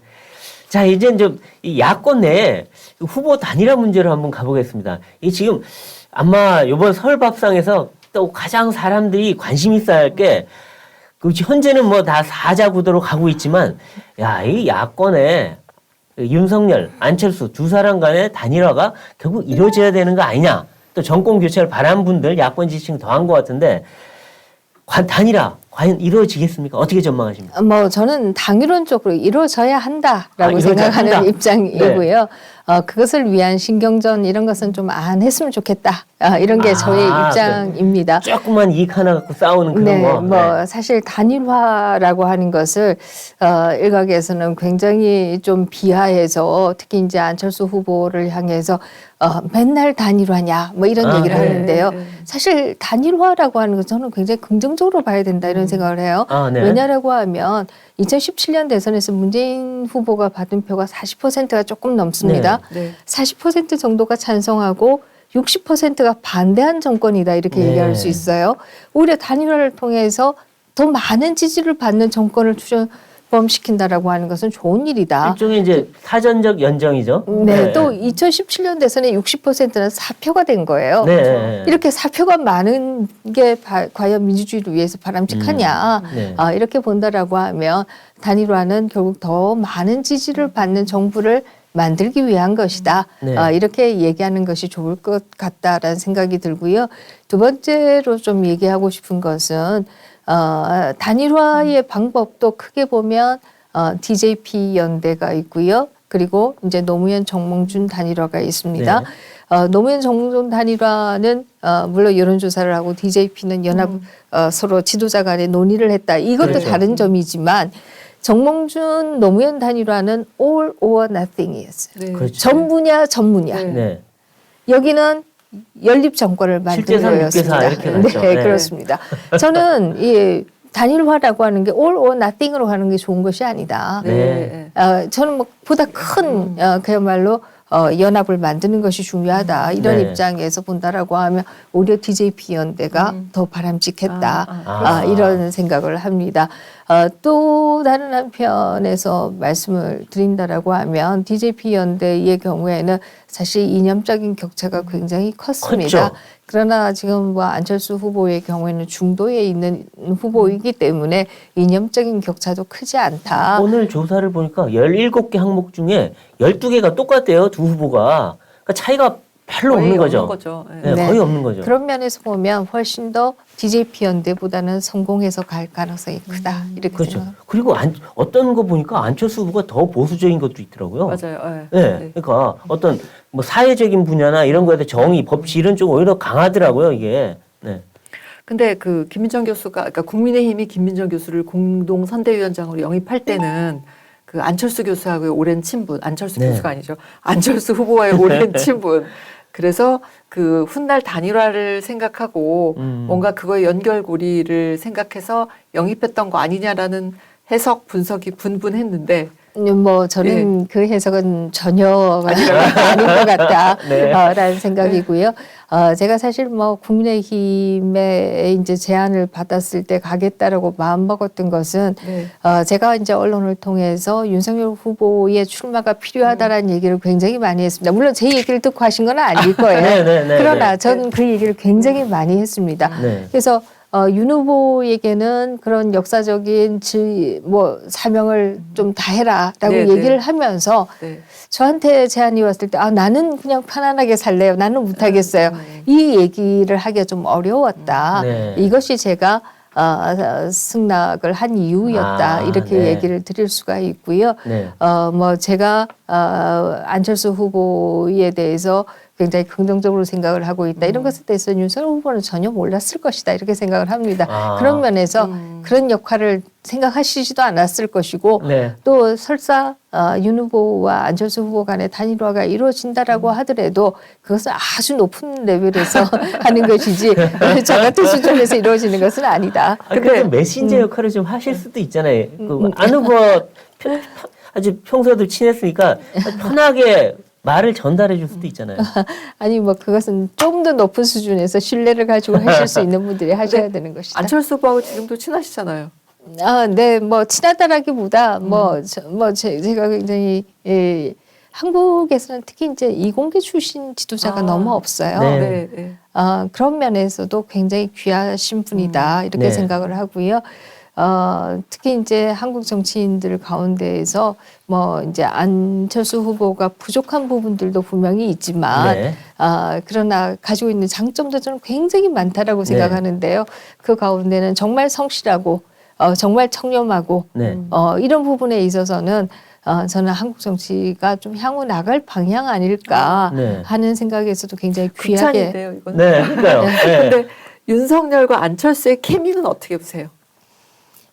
[SPEAKER 2] 자, 이제 좀 이 야권 내 후보 단일화 문제로 한번 가보겠습니다. 이 지금 아마 이번 설 밥상에서 또 가장 사람들이 관심 있어야 할 게 그 현재는 뭐 다 사자 구도로 가고 있지만 야, 이 야권에 윤석열, 안철수 두 사람 간의 단일화가 결국 이루어져야 되는 거 아니냐. 또 정권 교체를 바란 분들 야권 지지층 더한 것 같은데 단일화 과연 이루어지겠습니까? 어떻게 전망하십니까?
[SPEAKER 3] 뭐 저는 당위론적으로 이루어져야 한다라고
[SPEAKER 2] 이루어져야
[SPEAKER 3] 생각하는
[SPEAKER 2] 한다.
[SPEAKER 3] 입장이고요. 그것을 위한 신경전 이런 것은 좀 안 했으면 좋겠다. 이런 게 저의 입장입니다.
[SPEAKER 2] 조금만 이익 하나 갖고 싸우는 그런
[SPEAKER 3] 네,
[SPEAKER 2] 거.
[SPEAKER 3] 뭐 사실 단일화라고 하는 것을 일각에서는 굉장히 좀 비하해서 특히 이제 안철수 후보를 향해서 맨날 단일화냐 뭐 이런 얘기를
[SPEAKER 2] 네.
[SPEAKER 3] 하는데요. 사실 단일화라고 하는 건 저는 굉장히 긍정적으로 봐야 된다 이런 생각을 해요.
[SPEAKER 2] 네.
[SPEAKER 3] 왜냐라고 하면 2017년 대선에서 문재인 후보가 받은 표가 40%가 조금 넘습니다.
[SPEAKER 1] 네.
[SPEAKER 3] 40% 정도가 찬성하고 60%가 반대한 정권이다 이렇게
[SPEAKER 2] 네.
[SPEAKER 3] 얘기할 수 있어요. 오히려 단일화를 통해서 더 많은 지지를 받는 정권을 출범시킨다라고 하는 것은 좋은 일이다.
[SPEAKER 2] 일종의 이제 사전적 연정이죠.
[SPEAKER 3] 네, 또 2017년 대선에 60%는 사표가 된 거예요.
[SPEAKER 2] 네.
[SPEAKER 3] 이렇게 사표가 많은 게 과연 민주주의를 위해서 바람직하냐
[SPEAKER 2] 네.
[SPEAKER 3] 이렇게 본다라고 하면 단일화는 결국 더 많은 지지를 받는 정부를 만들기 위한 것이다.
[SPEAKER 2] 네.
[SPEAKER 3] 이렇게 얘기하는 것이 좋을 것 같다라는 생각이 들고요. 두 번째로 좀 얘기하고 싶은 것은 단일화의 방법도 크게 보면 DJP 연대가 있고요. 그리고 이제 노무현 정몽준 단일화가 있습니다.
[SPEAKER 2] 네.
[SPEAKER 3] 노무현 정몽준 단일화는 물론 여론조사를 하고 DJP는 연합 서로 지도자 간에 논의를 했다. 이것도
[SPEAKER 2] 그렇죠.
[SPEAKER 3] 다른 점이지만 정몽준 노무현 단일화는 all or nothing이었어요.
[SPEAKER 1] 네.
[SPEAKER 2] 그렇죠.
[SPEAKER 3] 전부냐 전무냐.
[SPEAKER 1] 네.
[SPEAKER 2] 네.
[SPEAKER 3] 여기는 연립 정권을
[SPEAKER 2] 7대3,
[SPEAKER 3] 만든
[SPEAKER 2] 6대4
[SPEAKER 3] 거였습니다.
[SPEAKER 2] 이렇게 갔죠.
[SPEAKER 3] 네,
[SPEAKER 2] 네.
[SPEAKER 3] 그렇습니다. 저는 이 단일화라고 하는 게 all or nothing으로 가는 게 좋은 것이 아니다.
[SPEAKER 1] 네.
[SPEAKER 2] 네.
[SPEAKER 3] 저는 뭐 보다 큰 그야말로 연합을 만드는 것이 중요하다 이런
[SPEAKER 2] 네.
[SPEAKER 3] 입장에서 본다라고 하면 오히려 DJP 연대가 더 바람직했다 이런 생각을 합니다. 또 다른 한편에서 말씀을 드린다라고 하면 DJP 연대의 경우에는 사실 이념적인 격차가 굉장히 컸습니다.
[SPEAKER 2] 컸죠.
[SPEAKER 3] 그러나 지금 뭐 안철수 후보의 경우에는 중도에 있는 후보이기 때문에 이념적인 격차도 크지 않다.
[SPEAKER 2] 오늘 조사를 보니까 17개 항목 중에 12개가 똑같대요. 두 후보가. 그러니까 차이가 별로
[SPEAKER 1] 거의
[SPEAKER 2] 없는 거죠.
[SPEAKER 1] 없는 거죠. 예.
[SPEAKER 2] 네,
[SPEAKER 3] 네.
[SPEAKER 2] 거의 없는 거죠.
[SPEAKER 3] 그런 면에서 보면 훨씬 더 DJP 연대보다는 성공해서 갈 가능성이 크다 이렇게
[SPEAKER 2] 그렇죠.
[SPEAKER 3] 생각합니다.
[SPEAKER 2] 그리고 어떤 거 보니까 안철수 후보가 더 보수적인 것도 있더라고요.
[SPEAKER 1] 맞아요. 예.
[SPEAKER 2] 네, 그러니까 어떤 뭐 사회적인 분야나 이런 거에 대해 정의, 법치 이런 쪽 오히려 강하더라고요, 이게. 네.
[SPEAKER 1] 근데 그 김민정 교수가, 그러니까 국민의힘이 김민정 교수를 공동 선대위원장으로 영입할 때는 그 안철수 교수하고의 오랜 친분, 안철수
[SPEAKER 2] 네.
[SPEAKER 1] 교수가 아니죠. 안철수 후보와의 오랜 친분. 그래서 그 훗날 단일화를 생각하고 뭔가 그거의 연결고리를 생각해서 영입했던 거 아니냐라는 해석, 분석이 분분했는데
[SPEAKER 3] 뭐 저는 그 해석은 전혀 아닌 것 같다라는 생각이고요. 제가 사실 뭐 국민의힘에 이제 제안을 받았을 때 가겠다라고 마음 먹었던 것은 제가 이제 언론을 통해서 윤석열 후보의 출마가 필요하다라는 얘기를 굉장히 많이 했습니다. 물론 제 얘기를 듣고 하신 건 아닐 거예요. 그러나 저는 그 얘기를 굉장히 많이 했습니다. 그래서 윤 후보에게는 그런 역사적인 사명을 좀 다해라라고 얘기를 하면서 저한테 제안이 왔을 때 나는 그냥 편안하게 살래요. 나는 못하겠어요. 이 얘기를 하기가 좀 어려웠다. 이것이 제가 승낙을 한 이유였다. 이렇게 얘기를 드릴 수가 있고요. 뭐 제가 안철수 후보에 대해서 굉장히 긍정적으로 생각을 하고 있다. 이런 것에 대해서 윤석열 후보는 전혀 몰랐을 것이다. 이렇게 생각을 합니다. 그런 면에서 그런 역할을 생각하시지도 않았을 것이고 또 설사 윤 후보와 안철수 후보 간의 단일화가 이루어진다라고 하더라도 그것은 아주 높은 레벨에서 하는 것이지 저 같은 수준에서 이루어지는 것은 아니다.
[SPEAKER 2] 근데 메신저 역할을 좀 하실 수도 있잖아요. 안 후보가 아주 평소에도 친했으니까 편하게 말을 전달해 줄 수도 있잖아요.
[SPEAKER 3] 아니 뭐 그것은 좀 더 높은 수준에서 신뢰를 가지고 하실 수 있는 분들이 하셔야 되는 것이다.
[SPEAKER 1] 안철수 후보하고 지금도 친하시잖아요.
[SPEAKER 3] 네, 뭐 친하다라기보다 제가 굉장히 한국에서는 특히 이제 이공계 출신 지도자가 너무 없어요. 그런 면에서도 굉장히 귀하신 분이다 이렇게 생각을 하고요. 특히 이제 한국 정치인들 가운데에서 뭐 이제 안철수 후보가 부족한 부분들도 분명히 있지만 그러나 가지고 있는 장점도 저는 굉장히 많다라고 생각하는데요. 그 가운데는 정말 성실하고 정말 청렴하고 이런 부분에 있어서는 저는 한국 정치가 좀 향후 나갈 방향 아닐까 하는 생각에서도 굉장히 귀하게.
[SPEAKER 1] 극찬인데요, 이거는.
[SPEAKER 2] 그러니까요.
[SPEAKER 1] 근데 윤석열과 안철수의 케미는 어떻게 보세요?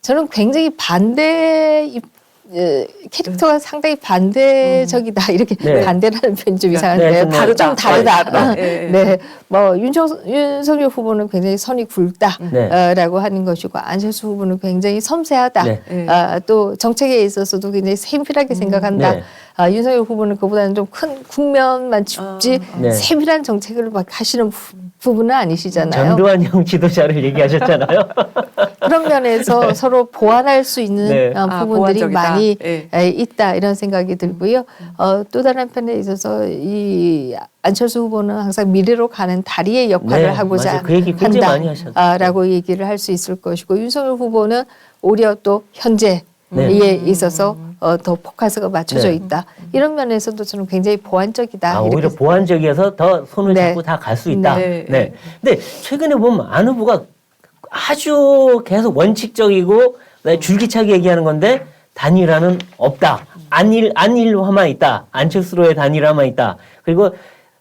[SPEAKER 3] 저는 굉장히 캐릭터가 상당히 반대적이다 이렇게 반대라는 표현이 좀 이상한데요. 좀 다르다. 뭐 윤석열 후보는 굉장히 선이 굵다라고 하는 것이고 안철수 후보는 굉장히 섬세하다. 또 정책에 있어서도 굉장히 세밀하게 생각한다. 윤석열 후보는 그보다는 좀 큰 국면만 짚지 세밀한 정책을 막 하시는 부분은 아니시잖아요.
[SPEAKER 2] 전두환형 지도자를 얘기하셨잖아요.
[SPEAKER 3] 그런 면에서 서로 보완할 수 있는 부분들이 많이 있다 이런 생각이 들고요. 또 다른 한편에 있어서 이 안철수 후보는 항상 미래로 가는 다리의 역할을 하고자
[SPEAKER 2] 그 얘기 굉장히 많이
[SPEAKER 3] 한다라고 얘기를 할 수 있을 것이고 윤석열 후보는 오히려 또 현재에 있어서 더 포커스가 맞춰져 있다. 이런 면에서도 저는 굉장히 보완적이다.
[SPEAKER 2] 오히려 보완적이어서 더 손을 잡고 다 갈 수 있다. 근데 최근에 보면 안 후보가 아주 계속 원칙적이고 줄기차게 얘기하는 건데 단일화는 없다. 안일화만 있다. 안철수로의 단일화만 있다. 그리고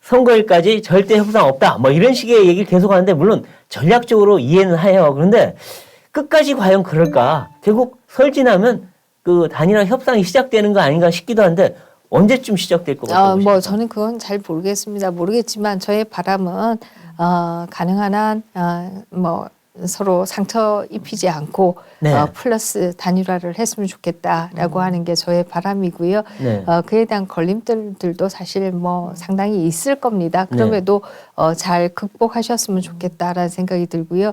[SPEAKER 2] 선거일까지 절대 협상 없다. 뭐 이런 식의 얘기를 계속하는데 물론 전략적으로 이해는 해요. 그런데 끝까지 과연 그럴까? 결국 설 지나면 그 단일화 협상이 시작되는 거 아닌가 싶기도 한데 언제쯤 시작될 것 같아요?
[SPEAKER 3] 뭐 저는 그건 잘 모르겠습니다. 모르겠지만 저의 바람은 가능한 한 뭐 서로 상처 입히지 않고
[SPEAKER 2] 네.
[SPEAKER 3] 플러스 단일화를 했으면 좋겠다라고 하는 게 저의 바람이고요.
[SPEAKER 2] 네.
[SPEAKER 3] 그에 대한 걸림돌들도 사실 뭐 상당히 있을 겁니다. 그럼에도 잘 극복하셨으면 좋겠다라는 생각이 들고요.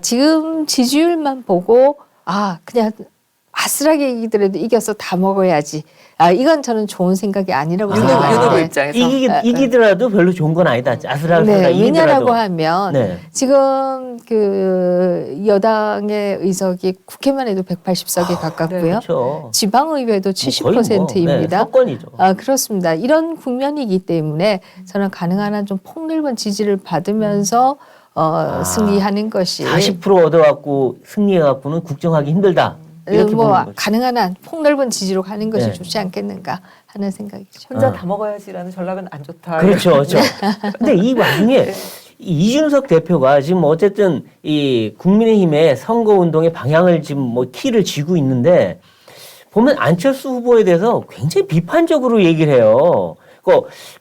[SPEAKER 3] 지금 지지율만 보고 그냥 아슬하게 이기더라도 이겨서 다 먹어야지. 이건 저는 좋은 생각이 아니라고 생각해요.
[SPEAKER 1] 윤 입장에서
[SPEAKER 2] 이기더라도 별로 좋은 건 아니다. 아슬아슬하게
[SPEAKER 3] 네,
[SPEAKER 2] 이기더라도.
[SPEAKER 3] 왜냐라고 하면
[SPEAKER 2] 네.
[SPEAKER 3] 지금 그 여당의 의석이 국회만 해도 180석에 가깝고요.
[SPEAKER 2] 그렇죠.
[SPEAKER 3] 지방의회도
[SPEAKER 2] 거의 뭐,
[SPEAKER 3] 70%입니다.
[SPEAKER 2] 석권이죠.
[SPEAKER 3] 그렇습니다. 이런 국면이기 때문에 저는 가능한 한 좀 폭넓은 지지를 받으면서 승리하는 것이
[SPEAKER 2] 40% 얻어갖고 승리해갖고는 국정하기 힘들다. 이렇게
[SPEAKER 3] 뭐
[SPEAKER 2] 보는 거죠.
[SPEAKER 3] 가능한 한 폭넓은 지지로 가는 것이
[SPEAKER 2] 네.
[SPEAKER 3] 좋지 않겠는가 하는 생각이죠.
[SPEAKER 1] 혼자 다 먹어야지라는 전략은 안 좋다.
[SPEAKER 2] 그렇죠, 그렇죠. 근데 이 와중에 이준석 대표가 지금 어쨌든 이 국민의힘의 선거운동의 방향을 지금 뭐 키를 쥐고 있는데 보면 안철수 후보에 대해서 굉장히 비판적으로 얘기를 해요.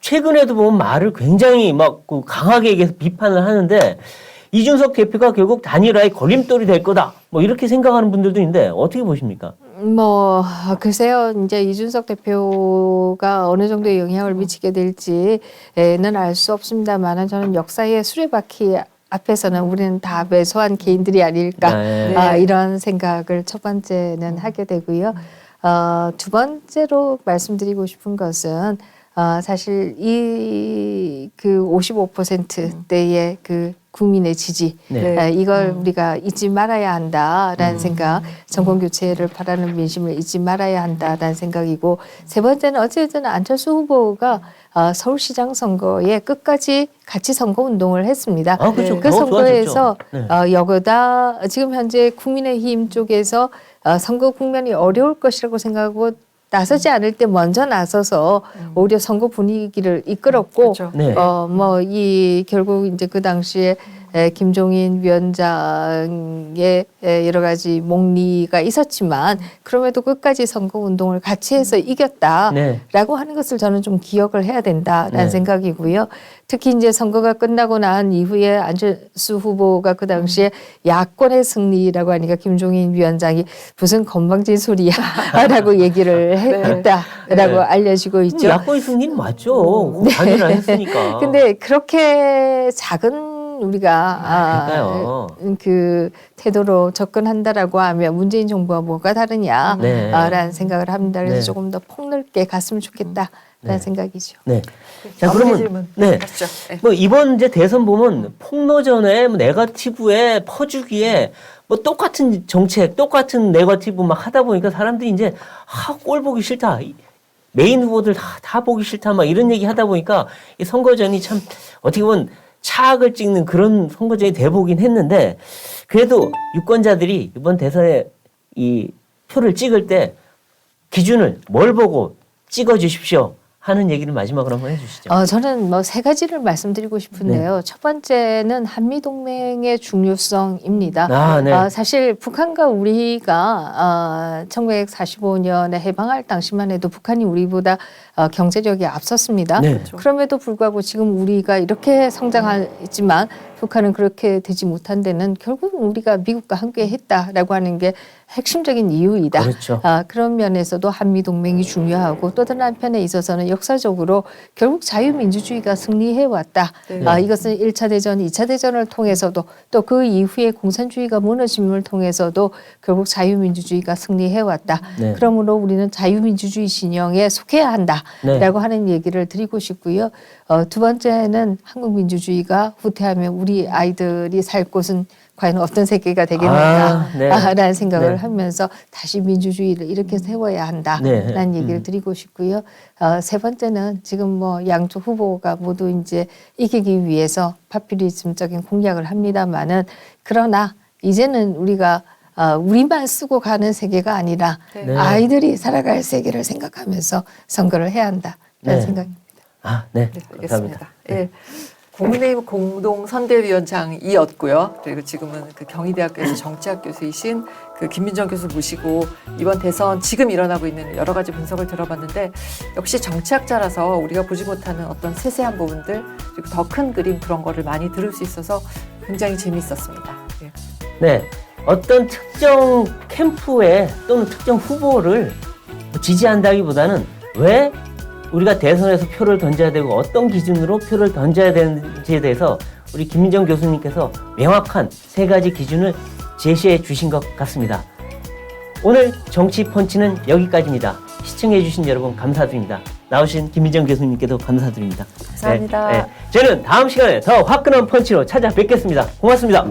[SPEAKER 2] 최근에도 보면 말을 굉장히 막 강하게 얘기해서 비판을 하는데 이준석 대표가 결국 단일화의 걸림돌이 될 거다. 뭐 이렇게 생각하는 분들도 있는데 어떻게 보십니까?
[SPEAKER 3] 뭐 글쎄요. 이제 이준석 대표가 어느 정도의 영향을 미치게 될지는 알 수 없습니다만 저는 역사의 수레바퀴 앞에서는 우리는 다 매소한 개인들이 아닐까
[SPEAKER 2] 네.
[SPEAKER 3] 이런 생각을 첫 번째는 하게 되고요. 두 번째로 말씀드리고 싶은 것은 사실 그 55%대의 그 국민의 지지
[SPEAKER 2] 네.
[SPEAKER 3] 이걸 우리가 잊지 말아야 한다라는 생각, 정권 교체를 바라는 민심을 잊지 말아야 한다라는 생각이고 세 번째는 어쨌든 안철수 후보가 서울시장 선거에 끝까지 같이 선거 운동을 했습니다.
[SPEAKER 2] 그렇죠.
[SPEAKER 3] 그 선거에서
[SPEAKER 2] 네.
[SPEAKER 3] 여거다 지금 현재 국민의힘 쪽에서 선거 국면이 어려울 것이라고 생각하고 나서지 않을 때 먼저 나서서 오히려 선거 분위기를 이끌었고
[SPEAKER 1] 그렇죠.
[SPEAKER 2] 네.
[SPEAKER 3] 결국 이제 그 당시에 김종인 위원장의 여러 가지 몽리가 있었지만 그럼에도 끝까지 선거 운동을 같이 해서 이겼다라고
[SPEAKER 2] 네.
[SPEAKER 3] 하는 것을 저는 좀 기억을 해야 된다라는
[SPEAKER 2] 네.
[SPEAKER 3] 생각이고요. 특히 이제 선거가 끝나고 난 이후에 안철수 후보가 그 당시에 야권의 승리라고 하니까 김종인 위원장이 무슨 건방진 소리야라고 얘기를 했다라고
[SPEAKER 2] 네.
[SPEAKER 3] 알려지고 있죠.
[SPEAKER 2] 야권의 승리는 맞죠. 단일화 했으니까.
[SPEAKER 3] 근데 그렇게 작은 우리가
[SPEAKER 2] 그러니까요.
[SPEAKER 3] 그 태도로 접근한다라고 하면 문재인 정부와 뭐가 다르냐
[SPEAKER 2] 네.
[SPEAKER 3] 라는 생각을 합니다. 그래서
[SPEAKER 2] 네.
[SPEAKER 3] 조금 더 폭넓게 갔으면 좋겠다라는
[SPEAKER 2] 네.
[SPEAKER 3] 생각이죠.
[SPEAKER 2] 네. 자,
[SPEAKER 1] 마무리
[SPEAKER 2] 그러면
[SPEAKER 1] 질문
[SPEAKER 2] 네.
[SPEAKER 1] 하시죠. 네.
[SPEAKER 2] 뭐 이번 이제 대선 보면 폭로전에 뭐 네거티브에 퍼주기에 뭐 똑같은 정책, 똑같은 네거티브 막 하다 보니까 사람들이 이제 꼴 보기 싫다. 메인 후보들 다 보기 싫다. 막 이런 얘기 하다 보니까 이 선거전이 참 어떻게 보면 차악을 찍는 그런 선거전이 돼보긴 했는데 그래도 유권자들이 이번 대선에 이 표를 찍을 때 기준을 뭘 보고 찍어 주십시오 하는 얘기를 마지막으로 한번 해주시죠.
[SPEAKER 3] 저는 뭐 세 가지를 말씀드리고 싶은데요. 첫 번째는 한미 동맹의 중요성입니다.
[SPEAKER 2] 네.
[SPEAKER 3] 사실 북한과 우리가 1945년에 해방할 당시만 해도 북한이 우리보다 경제력이 앞섰습니다.
[SPEAKER 2] 네.
[SPEAKER 3] 그럼에도 불구하고 지금 우리가 이렇게 성장했지만 북한은 그렇게 되지 못한 데는 결국은 우리가 미국과 함께 했다라고 하는 게 핵심적인 이유이다.
[SPEAKER 2] 그렇죠.
[SPEAKER 3] 그런 면에서도 한미동맹이 중요하고 또 다른 한편에 있어서는 역사적으로 결국 자유민주주의가 승리해왔다.
[SPEAKER 1] 네.
[SPEAKER 3] 이것은 1차 대전, 2차 대전을 통해서도 또 그 이후에 공산주의가 무너짐을 통해서도 결국 자유민주주의가 승리해왔다.
[SPEAKER 2] 네.
[SPEAKER 3] 그러므로 우리는 자유민주주의 진영에 속해야 한다라고 하는 얘기를 드리고 싶고요. 두 번째는 한국민주주의가 후퇴하면 우리 아이들이 살 곳은 과연 어떤 세계가 되겠는가라는 생각을 하면서 다시 민주주의를 이렇게 세워야 한다라는 얘기를 드리고 싶고요. 세 번째는 지금 뭐 양쪽 후보가 모두 이제 이기기 위해서 파퓰리즘적인 공약을 합니다만은 그러나 이제는 우리가 우리만 쓰고 가는 세계가 아니라
[SPEAKER 2] 네.
[SPEAKER 3] 아이들이 살아갈 세계를 생각하면서 선거를 해야 한다라는 생각입니다.
[SPEAKER 2] 네.
[SPEAKER 1] 네,
[SPEAKER 2] 감사합니다.
[SPEAKER 1] 알겠습니다. 예. 국민의힘 공동선대위원장이었고요. 그리고 지금은 그 경희대학교에서 정치학 교수이신 그 김민정 교수 모시고 이번 대선 지금 일어나고 있는 여러 가지 분석을 들어봤는데 역시 정치학자라서 우리가 보지 못하는 어떤 세세한 부분들 그리고 더 큰 그림 그런 거를 많이 들을 수 있어서 굉장히 재미있었습니다. 예.
[SPEAKER 2] 네, 어떤 특정 캠프에 또는 특정 후보를 지지한다기보다는 왜 우리가 대선에서 표를 던져야 되고 어떤 기준으로 표를 던져야 되는지에 대해서 우리 김민정 교수님께서 명확한 3가지 기준을 제시해 주신 것 같습니다. 오늘 정치 펀치는 여기까지입니다. 시청해 주신 여러분 감사드립니다. 나오신 김민정 교수님께도 감사드립니다.
[SPEAKER 3] 감사합니다.
[SPEAKER 2] 저는 다음 시간에 더 화끈한 펀치로 찾아뵙겠습니다. 고맙습니다.